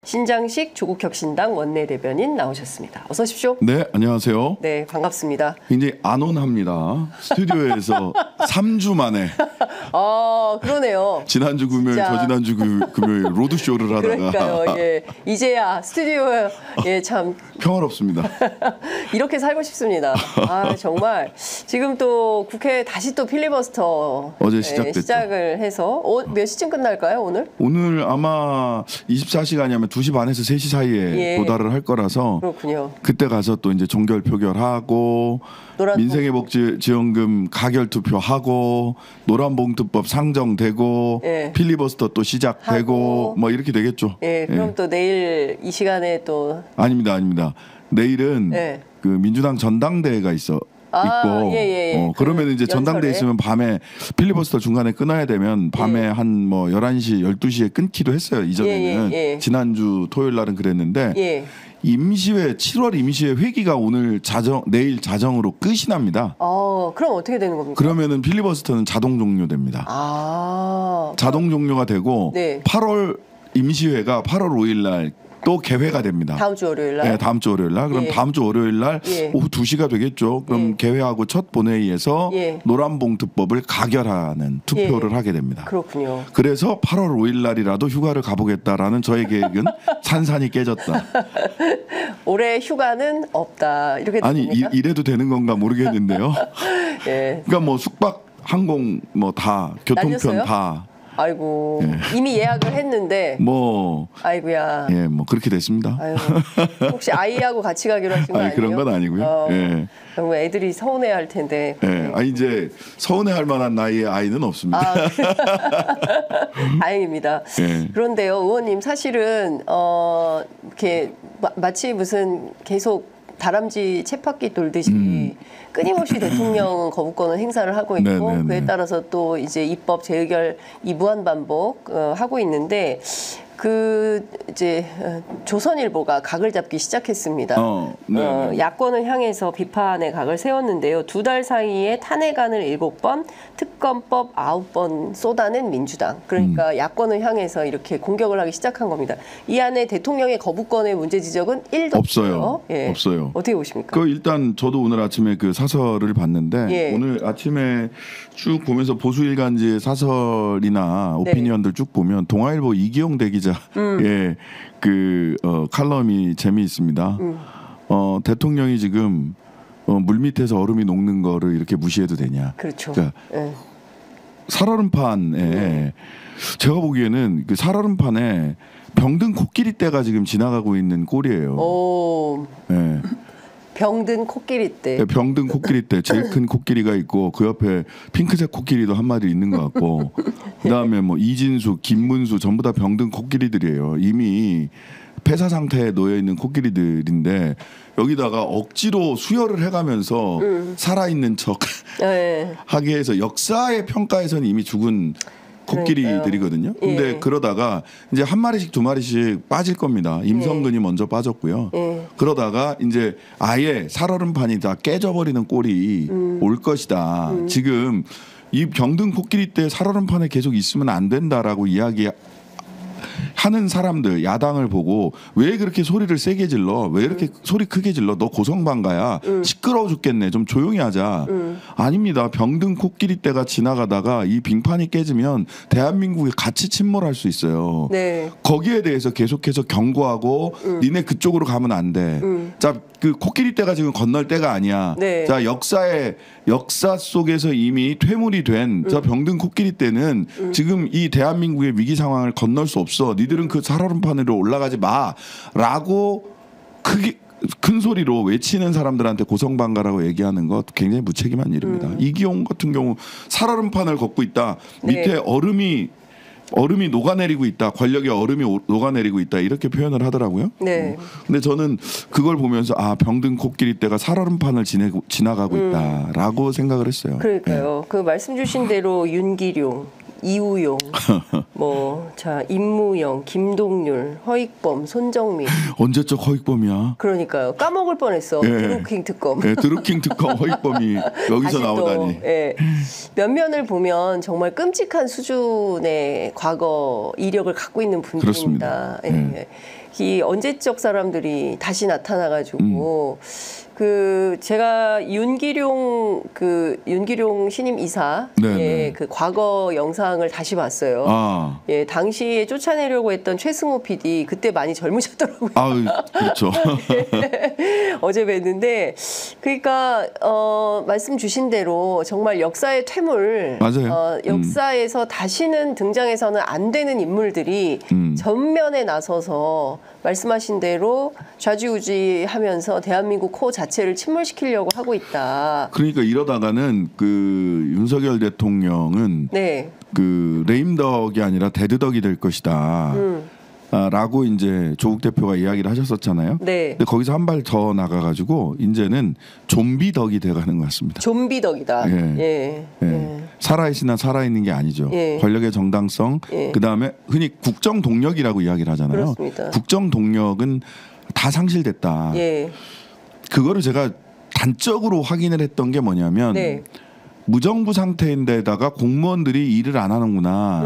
신장식 조국혁신당 원내대변인 나오셨습니다. 어서 오십시오. 네, 안녕하세요. 네, 반갑습니다. 굉장히 안온합니다. 스튜디오에서 3주 만에. 그러네요. 지난주 금요일, 진짜. 저지난주 금요일 로드쇼를 하다가. 그러니까요. 예, 이제야 스튜디오에 참 평화롭습니다. 이렇게 살고 싶습니다. 정말 지금 또 국회 다시 또 필리버스터 어제 시작됐죠. 시작을 해서 몇 시쯤 끝날까요, 오늘? 오늘 아마 24시간이면 2시 반에서 3시 사이에 도달을 할 거라서 그렇군요. 그때 가서 또 이제 종결 표결하고 민생회복지원금 가결 투표하고 노란봉투법 상정되고 필리버스터 또 시작되고 하고. 뭐 이렇게 되겠죠. 그럼 또 내일 이 시간에 또 아닙니다. 내일은 그 민주당 전당대회가 있고 그러면 이제 전당대회 있으면 밤에 필리버스터 중간에 끊어야 되면 밤에 한 뭐 11시 12시에 끊기도 했어요. 이전에는 지난주 토요일 날은 그랬는데 임시회 7월 임시회 회기가 내일 자정으로 끝이 납니다. 그럼 어떻게 되는 겁니까? 그러면은 필리버스터는 자동 종료됩니다. 자동 종료가 되고 8월 임시회가 8월 5일 날 또 개회가 됩니다. 다음 주 월요일 날? 네, 다음 주 월요일 날. 그럼 다음 주 월요일 날 오후 2시가 되겠죠. 그럼 개회하고 첫 본회의에서 노란봉투법을 가결하는 투표를 하게 됩니다. 그렇군요. 그래서 8월 5일 날이라도 휴가를 가보겠다라는 저의 계획은 산산이 깨졌다. 올해 휴가는 없다. 이렇게 아니 이래도 되는 건가 모르겠는데요. 그러니까 뭐 숙박, 항공 뭐 다 교통편 날렸어요? 다. 아이고 이미 예약을 했는데 아이고야. 뭐 그렇게 됐습니다. 혹시 아이하고 같이 가기로 하신 거 아니에요? 그런 건 아니고요. 그럼 애들이 서운해할 텐데. 이제 서운해할 만한 나이의 아이는 없습니다. 다행입니다. 그런데요, 의원님 사실은 이렇게 마치 무슨 계속 다람쥐 쳇바퀴 돌듯이 끊임없이 대통령 거부권을 행사를 하고 있고 그에 따라서 또 이제 입법 재의결 무한 반복 하고 있는데 이제 조선일보가 각을 잡기 시작했습니다. 야권을 향해서 비판의 각을 세웠는데요. 2달 사이에 탄핵안을 7번, 특검법 9번 쏟아낸 민주당. 그러니까 야권을 향해서 이렇게 공격을 하기 시작한 겁니다. 이 안에 대통령의 거부권의 문제 지적은 1도 없어요. 없어요. 어떻게 보십니까? 일단 저도 오늘 아침에 그 사설을 봤는데 오늘 아침에 쭉 보면서 보수일간지의 사설이나 오피니언들 쭉 보면 동아일보 이기용 대기자 칼럼이 재미있습니다. 대통령이 지금 물 밑에서 얼음이 녹는 거를 이렇게 무시해도 되냐. 그렇죠. 그러니까 살얼음판에 제가 보기에는 그 살얼음판에 병든 코끼리 떼가 지금 지나가고 있는 꼴이에요. 병든 코끼리 떼. 병든 코끼리 떼. 제일 큰 코끼리가 있고 그 옆에 핑크색 코끼리도 한 마리 있는 것 같고 그다음에 뭐 이진수, 김문수 전부 다 병든 코끼리들이에요. 이미 폐사 상태에 놓여 있는 코끼리들인데 여기다가 억지로 수혈을 해가면서 살아있는 척 하게 해서 역사의 평가에서는 이미 죽은 코끼리들이거든요. 근데 그러다가 이제 한 마리씩 2마리씩 빠질 겁니다. 임성근이 먼저 빠졌고요. 그러다가 이제 아예 살얼음판이 다 깨져버리는 꼴이 올 것이다. 지금 이 병든 코끼리 때 살얼음판에 계속 있으면 안 된다라고 하는 사람들 야당을 보고 왜 그렇게 소리를 세게 질러? 왜 이렇게 소리 크게 질러? 너 고성방가야. 시끄러워 죽겠네. 좀 조용히 하자. 아닙니다. 병든 코끼리 떼가 지나가다가 이 빙판이 깨지면 대한민국이 같이 침몰할 수 있어요. 거기에 대해서 계속해서 경고하고 니네 그쪽으로 가면 안 돼. 자, 그 코끼리 떼가 지금 건널 때가 아니야. 자, 역사 속에서 이미 퇴물이 된 저 병든 코끼리 떼는 지금 이 대한민국의 위기 상황을 건널 수 없어. 니들은 그 살얼음판으로 올라가지 마라고 크게 큰 소리로 외치는 사람들한테 고성방가라고 얘기하는 것 굉장히 무책임한 일입니다. 이기용 같은 경우 살얼음판을 걷고 있다. 밑에 얼음이 녹아내리고 있다. 권력의 얼음이 녹아내리고 있다. 이렇게 표현을 하더라고요. 근데 저는 그걸 보면서 병든 코끼리 떼가 살얼음판을 지나가고 있다라고 생각을 했어요. 그러니까요. 그 말씀 주신 대로 윤기룡, 이우용, 임무영, 김동률, 허익범, 손정민. 언제적 허익범이야? 그러니까요. 까먹을 뻔했어. 드루킹 특검. 드루킹 특검 허익범이 여기서 나오다니. 몇 면을 보면 정말 끔찍한 수준의 과거 이력을 갖고 있는 분들입니다. 이 언제적 사람들이 다시 나타나가지고 제가 윤기룡 신임 이사 네네. 그 과거 영상을 다시 봤어요. 아, 예, 당시에 쫓아내려고 했던 최승호 PD 그때 많이 젊으셨더라고요. 아, 그렇죠. 어제 뵀는데 그러니까 말씀 주신 대로 정말 역사의 퇴물, 맞아요. 역사에서 다시는 등장해서는 안 되는 인물들이 전면에 나서서 말씀하신 대로 좌지우지하면서 대한민국 코 자체를 침몰시키려고 하고 있다. 그러니까 이러다가는 그 윤석열 대통령은 네, 그 레임덕이 아니라 데드덕이 될 것이다. 라고 이제 조국 대표가 이야기를 하셨었잖아요. 네. 근데 거기서 한 발 더 나가가지고 이제는 좀비덕이 돼가는 것 같습니다. 좀비덕이다. 예. 예. 예. 살아있으나 살아있는 게 아니죠. 예. 권력의 정당성, 예. 그 다음에 흔히 국정 동력이라고 이야기를 하잖아요. 그렇습니다. 국정 동력은 다 상실됐다. 예. 그거를 제가 단적으로 확인을 했던 게 뭐냐면 네. 무정부 상태인데다가 공무원들이 일을 안 하는구나.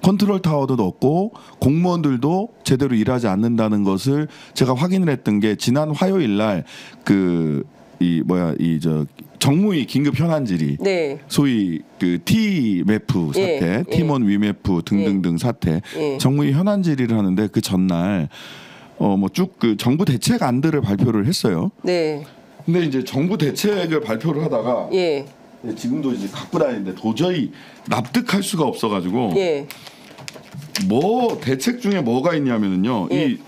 컨트롤 타워도 없고 공무원들도 제대로 일하지 않는다는 것을 제가 확인을 했던 게 지난 화요일 날 정무위 긴급 현안 질의 네. 소위 그 T매프 사태, 예, 팀원 위매프 등등등 사태 예. 정무위 현안 질의를 하는데 그 전날 쭉 그 정부 대책안들을 발표를 했어요. 네. 근데 이제 정부 대책을 발표를 하다가 예. 지금도 이제 갖고 다니는데 도저히 납득할 수가 없어가지고 예. 대책 중에 뭐가 있냐면은요. 예. 이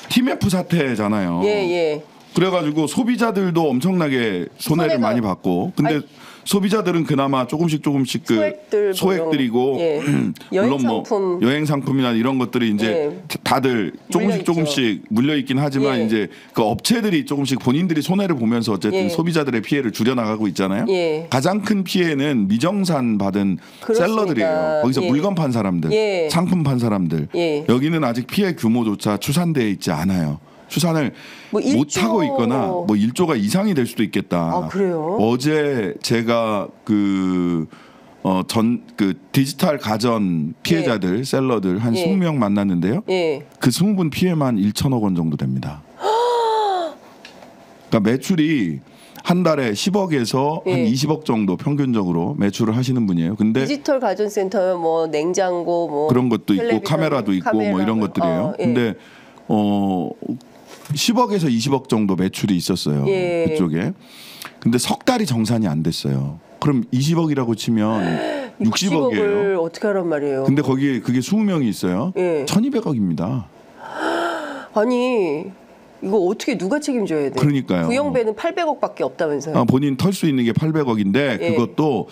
TMF 사태잖아요. 예. 예. 그래가지고 소비자들도 엄청나게 손해를 손해가- 많이 받고 근데 소비자들은 그나마 조금씩 그 소액들 소액들이고 예. 물론 여행 상품. 여행 상품이나 이런 것들이 이제 예. 다들 물려있죠. 조금씩 물려 있긴 하지만 예. 이제 그 업체들이 조금씩 본인들이 손해를 보면서 어쨌든 예. 소비자들의 피해를 줄여나가고 있잖아요. 예. 가장 큰 피해는 미정산 받은 그렇습니다. 셀러들이에요. 거기서 예. 물건 판 사람들, 예. 상품 판 사람들. 예. 여기는 아직 피해 규모조차 추산되어 있지 않아요. 추산을 뭐 못 1조. 하고 있거나 뭐 1조가 이상이 될 수도 있겠다. 아, 그래요? 어제 제가 그 디지털 가전 피해자들, 셀러들 한 예. 20명 만났는데요. 예. 그 20분 피해만 1천억 원 정도 됩니다. 그러니까 매출이 한 달에 10억에서 한 예. 20억 정도 평균적으로 매출을 하시는 분이에요. 근데 디지털 가전센터 뭐 냉장고 뭐 그런 것도 있고 텔레비전, 카메라도 있고 뭐 이런 것들이에요. 예. 근데 10억에서 20억 정도 매출이 있었어요. 예. 그쪽에. 근데 석 달이 정산이 안 됐어요. 그럼 20억이라고 치면 60억이에요. 60억을 어떻게 하란 말이에요? 근데 거기에 그게 20명이 있어요. 예. 1200억입니다. 아니 이거 어떻게 누가 책임져야 돼? 그러니까요. 구형배는 800억밖에 없다면서요? 본인 털 수 있는 게 800억인데 예. 그것도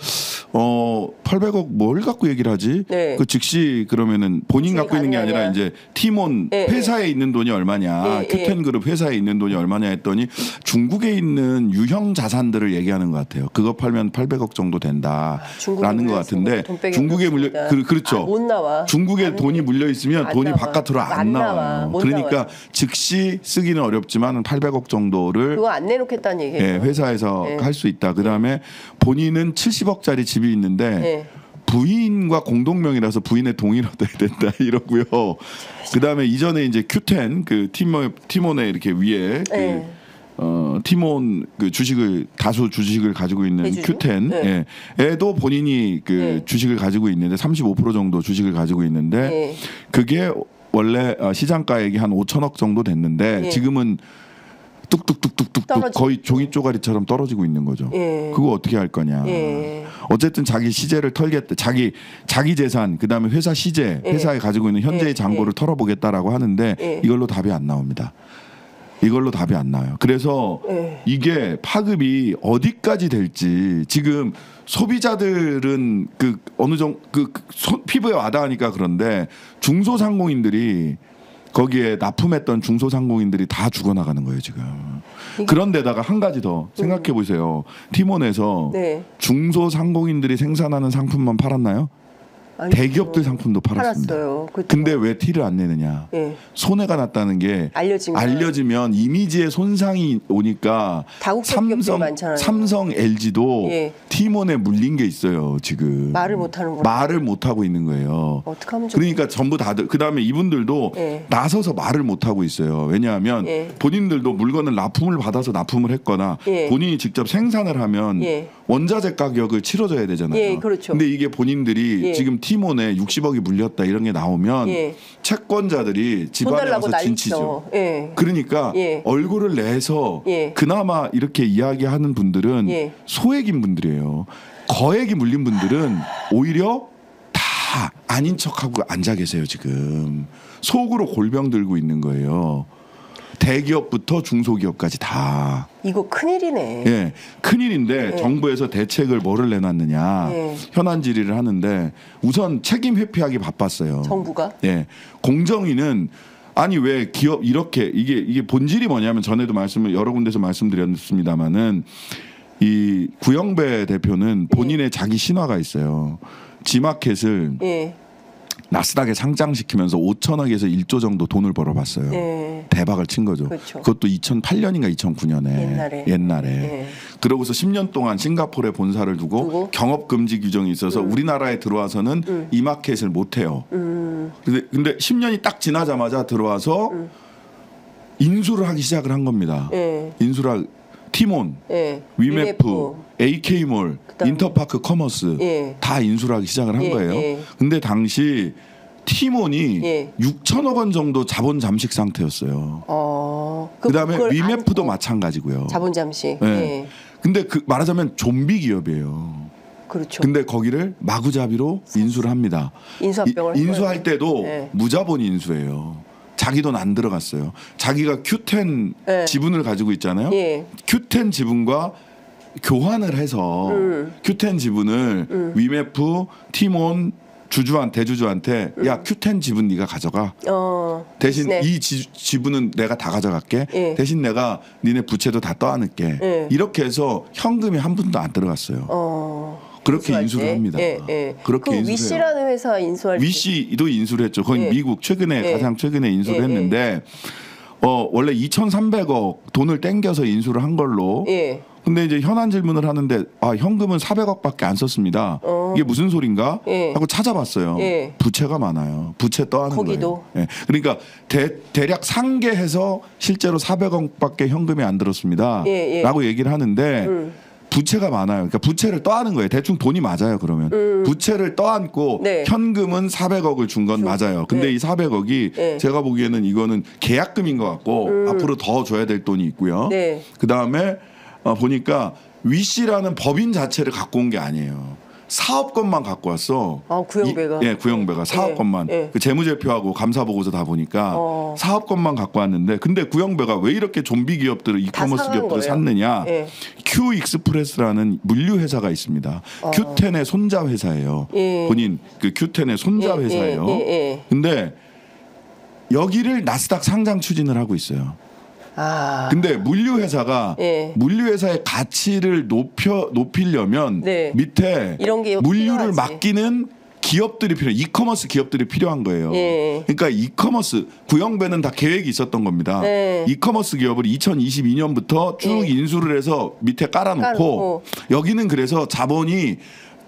800억 뭘 갖고 얘기를 하지? 네. 그 즉시 그러면은 본인 수익 갖고 있는 게 아니라 가능하냐? 이제 팀원 예, 회사에 있는 돈이 얼마냐? 예, 큐텐그룹 회사에 있는 돈이 얼마냐 했더니 중국에 있는 유형 자산들을 얘기하는 것 같아요. 그거 팔면 800억 정도 된다라는 것 같은데 돈 빼기 중국에 물려 어렵습니다. 그렇죠. 못 나와. 중국에 돈이 물려 있으면 안 돈이 나와. 바깥으로 안 안 나와. 나와요. 못 그러니까 나와요. 즉시 쓰기는 어렵지만 800억 정도를 그거 안 내놓겠다는 얘기예요. 예, 회사에서 예. 할 수 있다. 그다음에 본인은 70억짜리 집이 있는데 예. 부인과 공동명의라서 부인의 동의를 얻어야 된다 이러고요. 그다음에 이전에 이제 큐텐 그 티몬의 이렇게 위에 예. 티몬 그 다수 주식을 가지고 있는 해주죠? 큐텐 네. 에도 본인이 그 네. 주식을 가지고 있는데 35% 정도 주식을 가지고 있는데 네. 그게 원래 시장가액이 한 5천억 정도 됐는데 네. 지금은 뚝뚝뚝뚝뚝 떨어지고 거의 종이 쪼가리처럼 떨어지고 있는 거죠. 예. 그거 어떻게 할 거냐. 예. 어쨌든 자기 시재를 털겠다. 자기 재산 그다음에 회사 시재, 회사에 가지고 있는 현재의 예. 잔고를 털어보겠다라고 하는데 예. 이걸로 답이 안 나옵니다. 이걸로 답이 안 나와요. 그래서 예. 이게 파급이 어디까지 될지 지금 소비자들은 그 어느 정도 피부에 와닿으니까 그런데 중소상공인들이 거기에 납품했던 중소상공인들이 다 죽어나가는 거예요 지금. 그런데다가 한 가지 더 생각해 보세요. 티몬에서 네. 중소상공인들이 생산하는 상품만 팔았나요? 아니죠. 대기업들 상품도 팔았습니다. 팔았어요. 그쵸. 근데 왜 티를 안 내느냐? 예. 손해가 났다는 게 알려지면 이미지에 손상이 오니까 다국적 기업들 많잖아요. 삼성, LG도 예. 티몬에 물린 게 있어요. 지금 말을 못하는 거. 말을 못 하고 있는 거예요. 어떻게 하면 좋 그러니까 전부 다들 그다음에 이분들도 예. 나서서 말을 못 하고 있어요. 왜냐하면 예. 본인들도 물건을 납품을 받아서 납품을 했거나 예. 본인이 직접 생산을 하면 예. 원자재 가격을 치러줘야 되잖아요. 예, 그렇죠. 근데 이게 본인들이 예. 지금 티몬에 60억이 물렸다 이런 게 나오면 예. 채권자들이 돈 집안에 달라고 와서 진치죠. 난리죠. 예. 그러니까 예. 얼굴을 내서 예. 그나마 이렇게 이야기하는 분들은 예. 소액인 분들이에요. 거액이 물린 분들은 오히려 다 아닌 척하고 앉아 계세요. 지금 속으로 골병 들고 있는 거예요. 대기업부터 중소기업까지 다. 이거 큰일이네. 예, 큰일인데 예. 정부에서 대책을 뭐를 내놨느냐. 예. 현안 질의를 하는데 우선 책임 회피하기 바빴어요. 정부가? 예, 공정위는 아니 왜 기업 이렇게 이게 본질이 뭐냐면 전에도 말씀을 여러 군데서 말씀드렸습니다마는 이 구영배 대표는 본인의 자기 신화가 있어요. 지마켓을 예. 나스닥에 상장시키면서 5천억에서 1조 정도 돈을 벌어봤어요. 예. 대박을 친 거죠. 그렇죠. 그것도 2008년인가 2009년에 옛날에. 예. 그러고서 10년 동안 싱가포르에 본사를 두고 경업 금지 규정이 있어서 우리나라에 들어와서는 이 마켓을 못 해요. 근데 10년이 딱 지나자마자 들어와서 인수를 하기 시작을 한 겁니다. 예. 인수를 티몬, 예. 위메프, AK몰, 그다음에 인터파크 커머스 예. 다 인수를 하기 시작을 한 예, 거예요. 예. 근데 당시 티몬이 예. 6천억 원 정도 자본 잠식 상태였어요. 그다음에 그걸 위메프도 안고 마찬가지고요. 자본 잠식. 예. 예. 근데 그 말하자면 좀비 기업이에요. 그렇죠. 근데 거기를 마구잡이로 인수를 합니다. 인수합병을 인수할 한 때도 예. 무자본 인수예요. 자기 돈 안 들어갔어요. 자기가 큐텐 예. 지분을 가지고 있잖아요. 예. 큐텐 지분과 교환을 해서 큐텐 지분을 위메프, 티몬, 대주주한테 야 큐텐 지분 네가 가져가. 대신 네. 이 지분은 내가 다 가져갈게. 예. 대신 내가 니네 부채도 다 떠안을게. 예. 이렇게 해서 현금이 한 푼도 안 들어갔어요. 그렇게 인수할 인수를 때? 합니다. 예, 예. 그렇게 그 인수해요. 위시라는 회사 인수할 때 위시도 인수를 했죠. 거기 예. 미국 최근에 예. 가장 최근에 인수를 예, 했는데 원래 2,300억 돈을 땡겨서 인수를 한 걸로. 예. 근데 이제 현안 질문을 하는데 현금은 400억밖에 안 썼습니다. 이게 무슨 소린가? 예. 하고 찾아봤어요. 예. 부채가 많아요. 부채 떠하는 거기도? 거예요. 예. 그러니까 대략 상계해서 실제로 400억밖에 현금이 안 들었습니다. 예, 예. 라고 얘기를 하는데 부채가 많아요. 그러니까 부채를 떠안은 거예요. 대충 돈이 맞아요. 그러면 부채를 떠안고 네. 현금은 400억을 준 건 맞아요. 근데 네. 이 400억이 네. 제가 보기에는 이거는 계약금인 것 같고 앞으로 더 줘야 될 돈이 있고요. 네. 그 다음에 보니까 위씨라는 법인 자체를 갖고 온 게 아니에요. 사업권만 갖고 왔어. 구영배가. 예, 구영배가 사업권만. 예. 그 재무제표하고 감사보고서 다 보니까 사업권만 갖고 왔는데, 근데 구영배가 왜 이렇게 좀비 기업들을 이커머스 사간 기업들을 거예요. 샀느냐? 예. Q 익스프레스라는 물류 회사가 있습니다. Q10의 손자 회사예요. 예. 본인 그 Q10의 손자 예, 회사예요. 예, 예. 근데 여기를 나스닥 상장 추진을 하고 있어요. 근데 물류 회사가 예. 물류 회사의 가치를 높이려면 네. 밑에 이런 게 물류를 필요하지. 맡기는 기업들이 이커머스 기업들이 필요한 거예요. 예. 그러니까 이커머스 구영배는 다 계획이 있었던 겁니다. 네. 이커머스 기업을 2022년부터 쭉 예. 인수를 해서 밑에 깔아놓고 깔아놓고. 여기는 그래서 자본이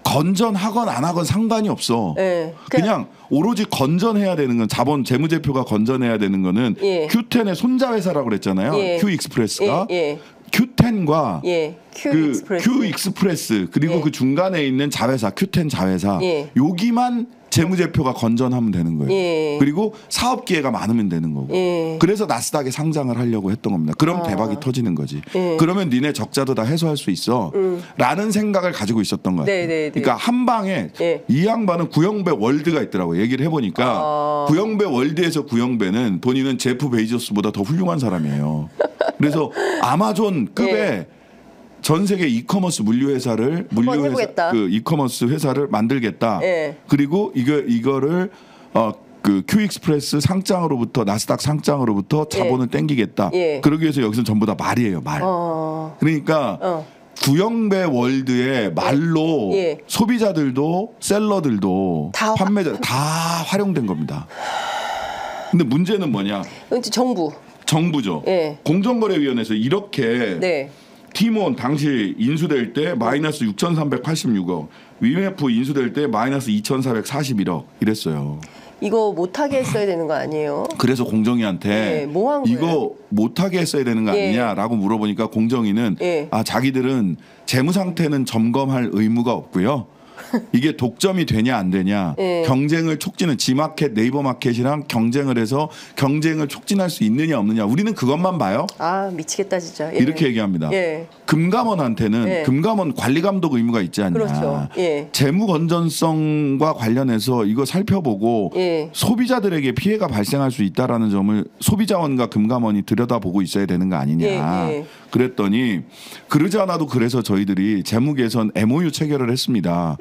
건전하건 안 하건 상관이 없어. 예. 그냥 오로지 건전해야 되는 건 자본 재무제표가 건전해야 되는 거는 예. Q10의 손자 회사라고 그랬잖아요. 예. Q 익스프레스가 예. Q10과 예. Q 그 익스프레스. Q 익스프레스 그리고 예. 그 중간에 있는 자회사 Q10 자회사 예. 여기만 재무제표가 건전하면 되는 거예요. 예. 그리고 사업 기회가 많으면 되는 거고. 예. 그래서 나스닥에 상장을 하려고 했던 겁니다. 그럼 대박이 터지는 거지. 예. 그러면 니네 적자도 다 해소할 수 있어. 라는 생각을 가지고 있었던 거예요. 네, 네, 네. 그러니까 한 방에 예. 이 양반은 구영배 월드가 있더라고요. 얘기를 해보니까 구영배 월드에서 구영배는 본인은 제프 베이조스보다 더 훌륭한 사람이에요. 그래서 아마존 급의 예. 전 세계 이커머스 해보겠다. 그 이커머스 회사를 만들겠다. 예. 그리고 이거를 그 Q익스프레스 상장으로부터 나스닥 상장으로부터 자본을 땡기겠다. 예. 그러기 위해서 여기서 전부 다 말이에요, 말. 그러니까 구영배 월드의 말로 예. 소비자들도 셀러들도 다 판매자 다 활용된 겁니다. 근데 문제는 뭐냐? 이제 정부죠. 예. 공정거래위원회에서 이렇게 네. 티몬 당시 인수될 때 마이너스 6,386억, 위메프 인수될 때 마이너스 2,441억 이랬어요. 이거 못하게 했어야 되는 거 아니에요? 그래서 공정위한테 네, 뭐 한 거예요? 이거 못하게 했어야 되는 거 예. 아니냐라고 물어보니까 공정위는 예. 자기들은 재무 상태는 점검할 의무가 없고요. 이게 독점이 되냐 안 되냐 예. 경쟁을 촉진은 G마켓 네이버 마켓이랑 경쟁을 해서 경쟁을 촉진할 수 있느냐 없느냐 우리는 그것만 봐요. 아 미치겠다 진짜. 예. 이렇게 얘기합니다. 예. 금감원한테는 예. 금감원 관리 감독 의무가 있지 않냐. 그렇죠. 예. 재무 건전성과 관련해서 이거 살펴보고 예. 소비자들에게 피해가 발생할 수 있다라는 점을 소비자원과 금감원이 들여다보고 있어야 되는 거 아니냐. 예, 예. 그랬더니 그러지 않아도 그래서 저희들이 재무 개선 MOU 체결을 했습니다.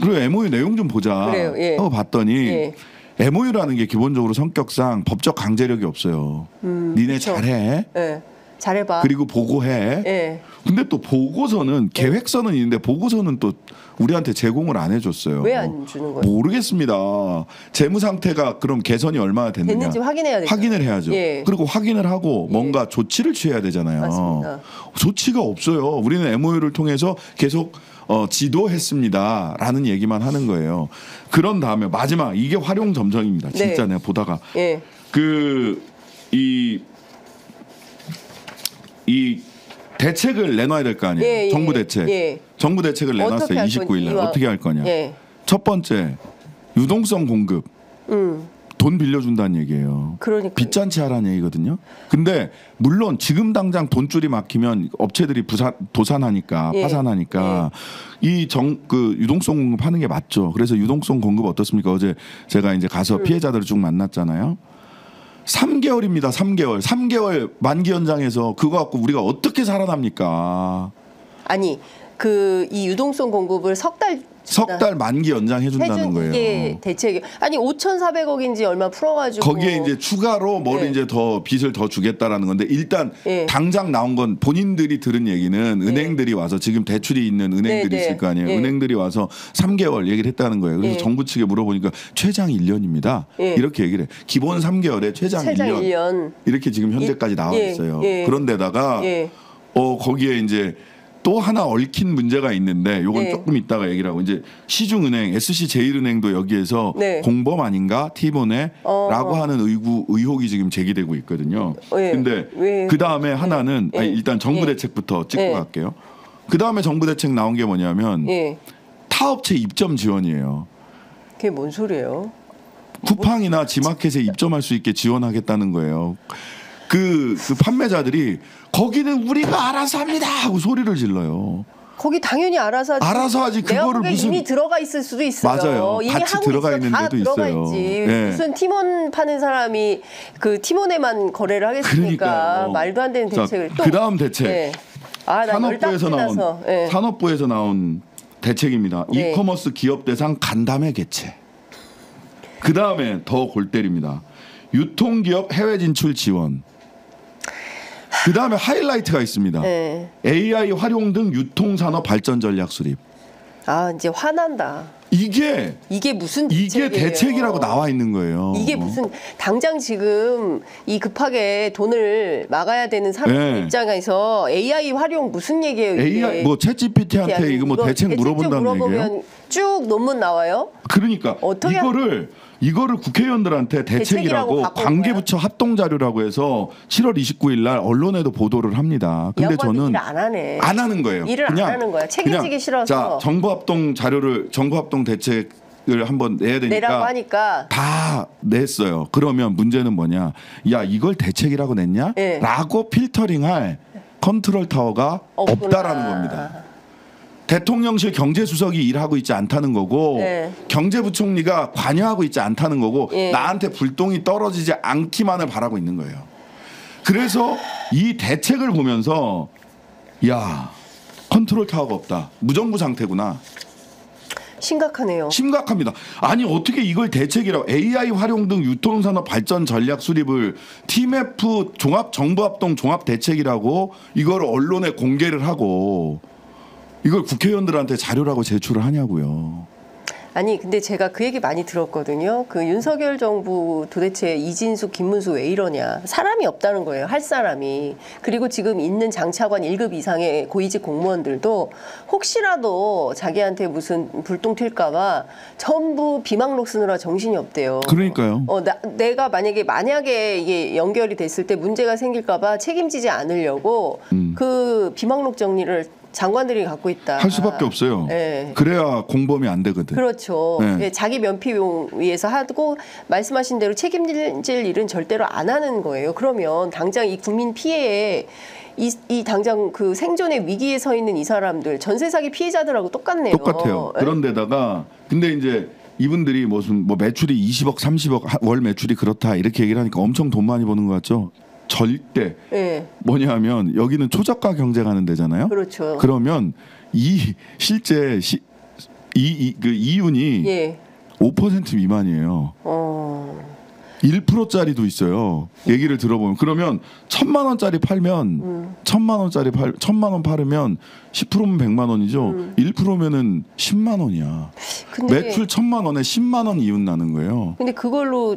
그리고 MOU 내용 좀 보자 그래요, 예. 하고 봤더니 예. MOU라는 게 기본적으로 성격상 법적 강제력이 없어요. 니네 그쵸. 잘해. 예. 잘해봐. 그리고 보고해. 예. 근데 또 보고서는 계획서는 있는데 보고서는 또 우리한테 제공을 안 해줬어요. 왜 안 주는 거예요? 모르겠습니다. 재무 상태가 그럼 개선이 얼마나 됐느냐 됐는지 확인해야 되죠. 확인을 해야죠. 예. 그리고 확인을 하고 뭔가 조치를 취해야 되잖아요. 맞습니다. 조치가 없어요. 우리는 MOU를 통해서 계속 지도했습니다라는 얘기만 하는 거예요. 그런 다음에 마지막 이게 활용 점정입니다. 진짜 네. 내가 보다가 예. 이 대책을 내놔야 될 거 아니에요. 예, 예, 정부 대책. 예. 정부 대책을 어떻게 내놨어요. 할 29일 건지, 날. 어떻게 할 거냐. 예. 첫 번째 유동성 공급. 돈 빌려준다는 얘기예요. 그러니까 빚잔치 하라는 얘기거든요. 근데 물론 지금 당장 돈줄이 막히면 업체들이 도산하니까 예. 파산하니까 그 유동성 공급하는 게 맞죠. 그래서 유동성 공급 어떻습니까? 어제 제가 이제 가서 피해자들을 쭉 만났잖아요. 3개월입니다. 3개월. 3개월 만기 연장해서 그거 갖고 우리가 어떻게 살아납니까? 아니 이 유동성 공급을 석 달 만기 연장해 준다는 해준 거예요. 이게 대책이 아니 5,400억인지 얼마 풀어가지고 거기에 이제 추가로 뭘 예. 이제 더 빚을 더 주겠다라는 건데 일단 예. 당장 나온 건 본인들이 들은 얘기는 은행들이 와서 지금 대출이 있는 은행들이 네, 네. 있을 거 아니에요. 예. 은행들이 와서 3개월 얘기를 했다는 거예요. 그래서 예. 정부 측에 물어보니까 최장 1년입니다. 예. 이렇게 얘기를 해. 기본 3개월에 최장 1년. 이렇게 지금 현재까지 나와 예. 있어요. 예. 그런데다가 예. 거기에 이제 또 하나 얽힌 문제가 있는데 요건 네. 조금 이따가 얘기를 하고 이제 시중은행 SC제일은행도 여기에서 네. 공범 아닌가 T본에라고 하는 의혹이 지금 제기되고 있거든요. 예. 근데 왜? 그 다음에 하나는 예. 아니, 일단 정부 예. 대책부터 찍고 예. 갈게요. 그 다음에 정부 대책 나온 게 뭐냐면 예. 타업체 입점 지원이에요. 그게 뭔 소리예요? 쿠팡이나 지마켓에 입점할 수 있게 지원하겠다는 거예요. 그 판매자들이 거기는 우리가 알아서 합니다 하고 소리를 질러요. 거기 당연히 알아서 하지. 알아서 하지. 내가 그거를 보기엔 무슨 이미 들어가 있을 수도 있어요. 맞아요. 이미 같이 하고 들어가 있어. 있는 다 데도 들어가 있어요. 있지. 예. 무슨 팀원 파는 사람이 그 팀원에만 거래를 하겠습니까? 그러니까요. 말도 안 되는 대책을 또. 그다음 대책. 예. 나 산업부에서 나온 예. 산업부에서 나온 대책입니다. 네. 이커머스 기업 대상 간담회 개최. 그 다음에 더 골 때립니다. 유통기업 해외 진출 지원. 그 다음에 하이라이트가 있습니다. 예. AI 활용 등 유통산업 발전 전략 수립. 이제 화난다. 이게 무슨 이게 대책이에요? 대책이라고 나와 있는 거예요. 이게 무슨 당장 지금 이 급하게 돈을 막아야 되는 사람 네. 입장에서 AI 활용 무슨 얘기예요? 이게? AI 뭐 챗GPT한테 이거 뭐 대책 물어본다는 얘기예요? 물어보면 쭉 논문 나와요? 그러니까 어떻게 이거를 국회의원들한테 대책이라고 대책이라고 바꾼 관계부처 합동 자료라고 해서 7월 29일 날 언론에도 보도를 합니다. 근데 이 양반이 저는 일을 안 하네. 안 하는 거예요. 일을 안 하는 거야. 책임지기 그냥 싫어서. 자, 정부 합동 대책을 한번 내야 되니까 내라고 하니까 다 냈어요. 그러면 문제는 뭐냐? 야, 이걸 대책이라고 냈냐? 예. 라고 필터링할 컨트롤 타워가 없구나. 없다라는 겁니다. 대통령실 경제수석이 일하고 있지 않다는 거고 네. 경제부총리가 관여하고 있지 않다는 거고 예. 나한테 불똥이 떨어지지 않기만을 바라고 있는 거예요. 그래서 이 대책을 보면서 야, 컨트롤 타워가 없다. 무정부 상태구나. 심각하네요. 심각합니다. 아니 어떻게 이걸 대책이라고 AI 활용 등 유통산업 발전 전략 수립을 TMF 종합정부합동 종합대책이라고 이걸 언론에 공개를 하고 이걸 국회의원들한테 자료라고 제출을 하냐고요. 아니 근데 제가 그 얘기 많이 들었거든요. 그 윤석열 정부 도대체 이진숙, 김문수 왜 이러냐. 사람이 없다는 거예요. 할 사람이. 그리고 지금 있는 장차관 1급 이상의 고위직 공무원들도 혹시라도 자기한테 무슨 불똥 튈까 봐 전부 비망록 쓰느라 정신이 없대요. 그러니까요. 내가 만약에 이게 연결이 됐을 때 문제가 생길까 봐 책임지지 않으려고 그 비망록 정리를 장관들이 갖고 있다. 할 수밖에 없어요. 네. 그래야 공범이 안 되거든. 그렇죠. 네. 예, 자기 면피용 위해서 하고 말씀하신 대로 책임질 일은 절대로 안 하는 거예요. 그러면 당장 이 국민 피해에 이 당장 그 생존의 위기에 서 있는 이 사람들 전세 사기 피해자들하고 똑같네요. 똑같아요. 그런데다가 근데 이제 이분들이 무슨 뭐 매출이 20억, 30억 월 매출이 그렇다 이렇게 얘기를 하니까 엄청 돈 많이 버는 것 같죠? 절대 네. 뭐냐면 여기는 초저가 경쟁하는 데잖아요. 그렇죠. 그러면 실제 그 이윤이 예. 5% 미만이에요. 1%짜리도 있어요. 얘기를 들어보면 그러면 1,000만 원짜리 팔면 1,000만 원 팔으면 10%면 100만 원이죠. 1%면은 10만 원이야. 근데 매출 1,000만 원에 10만 원 이윤 나는 거예요. 근데 그걸로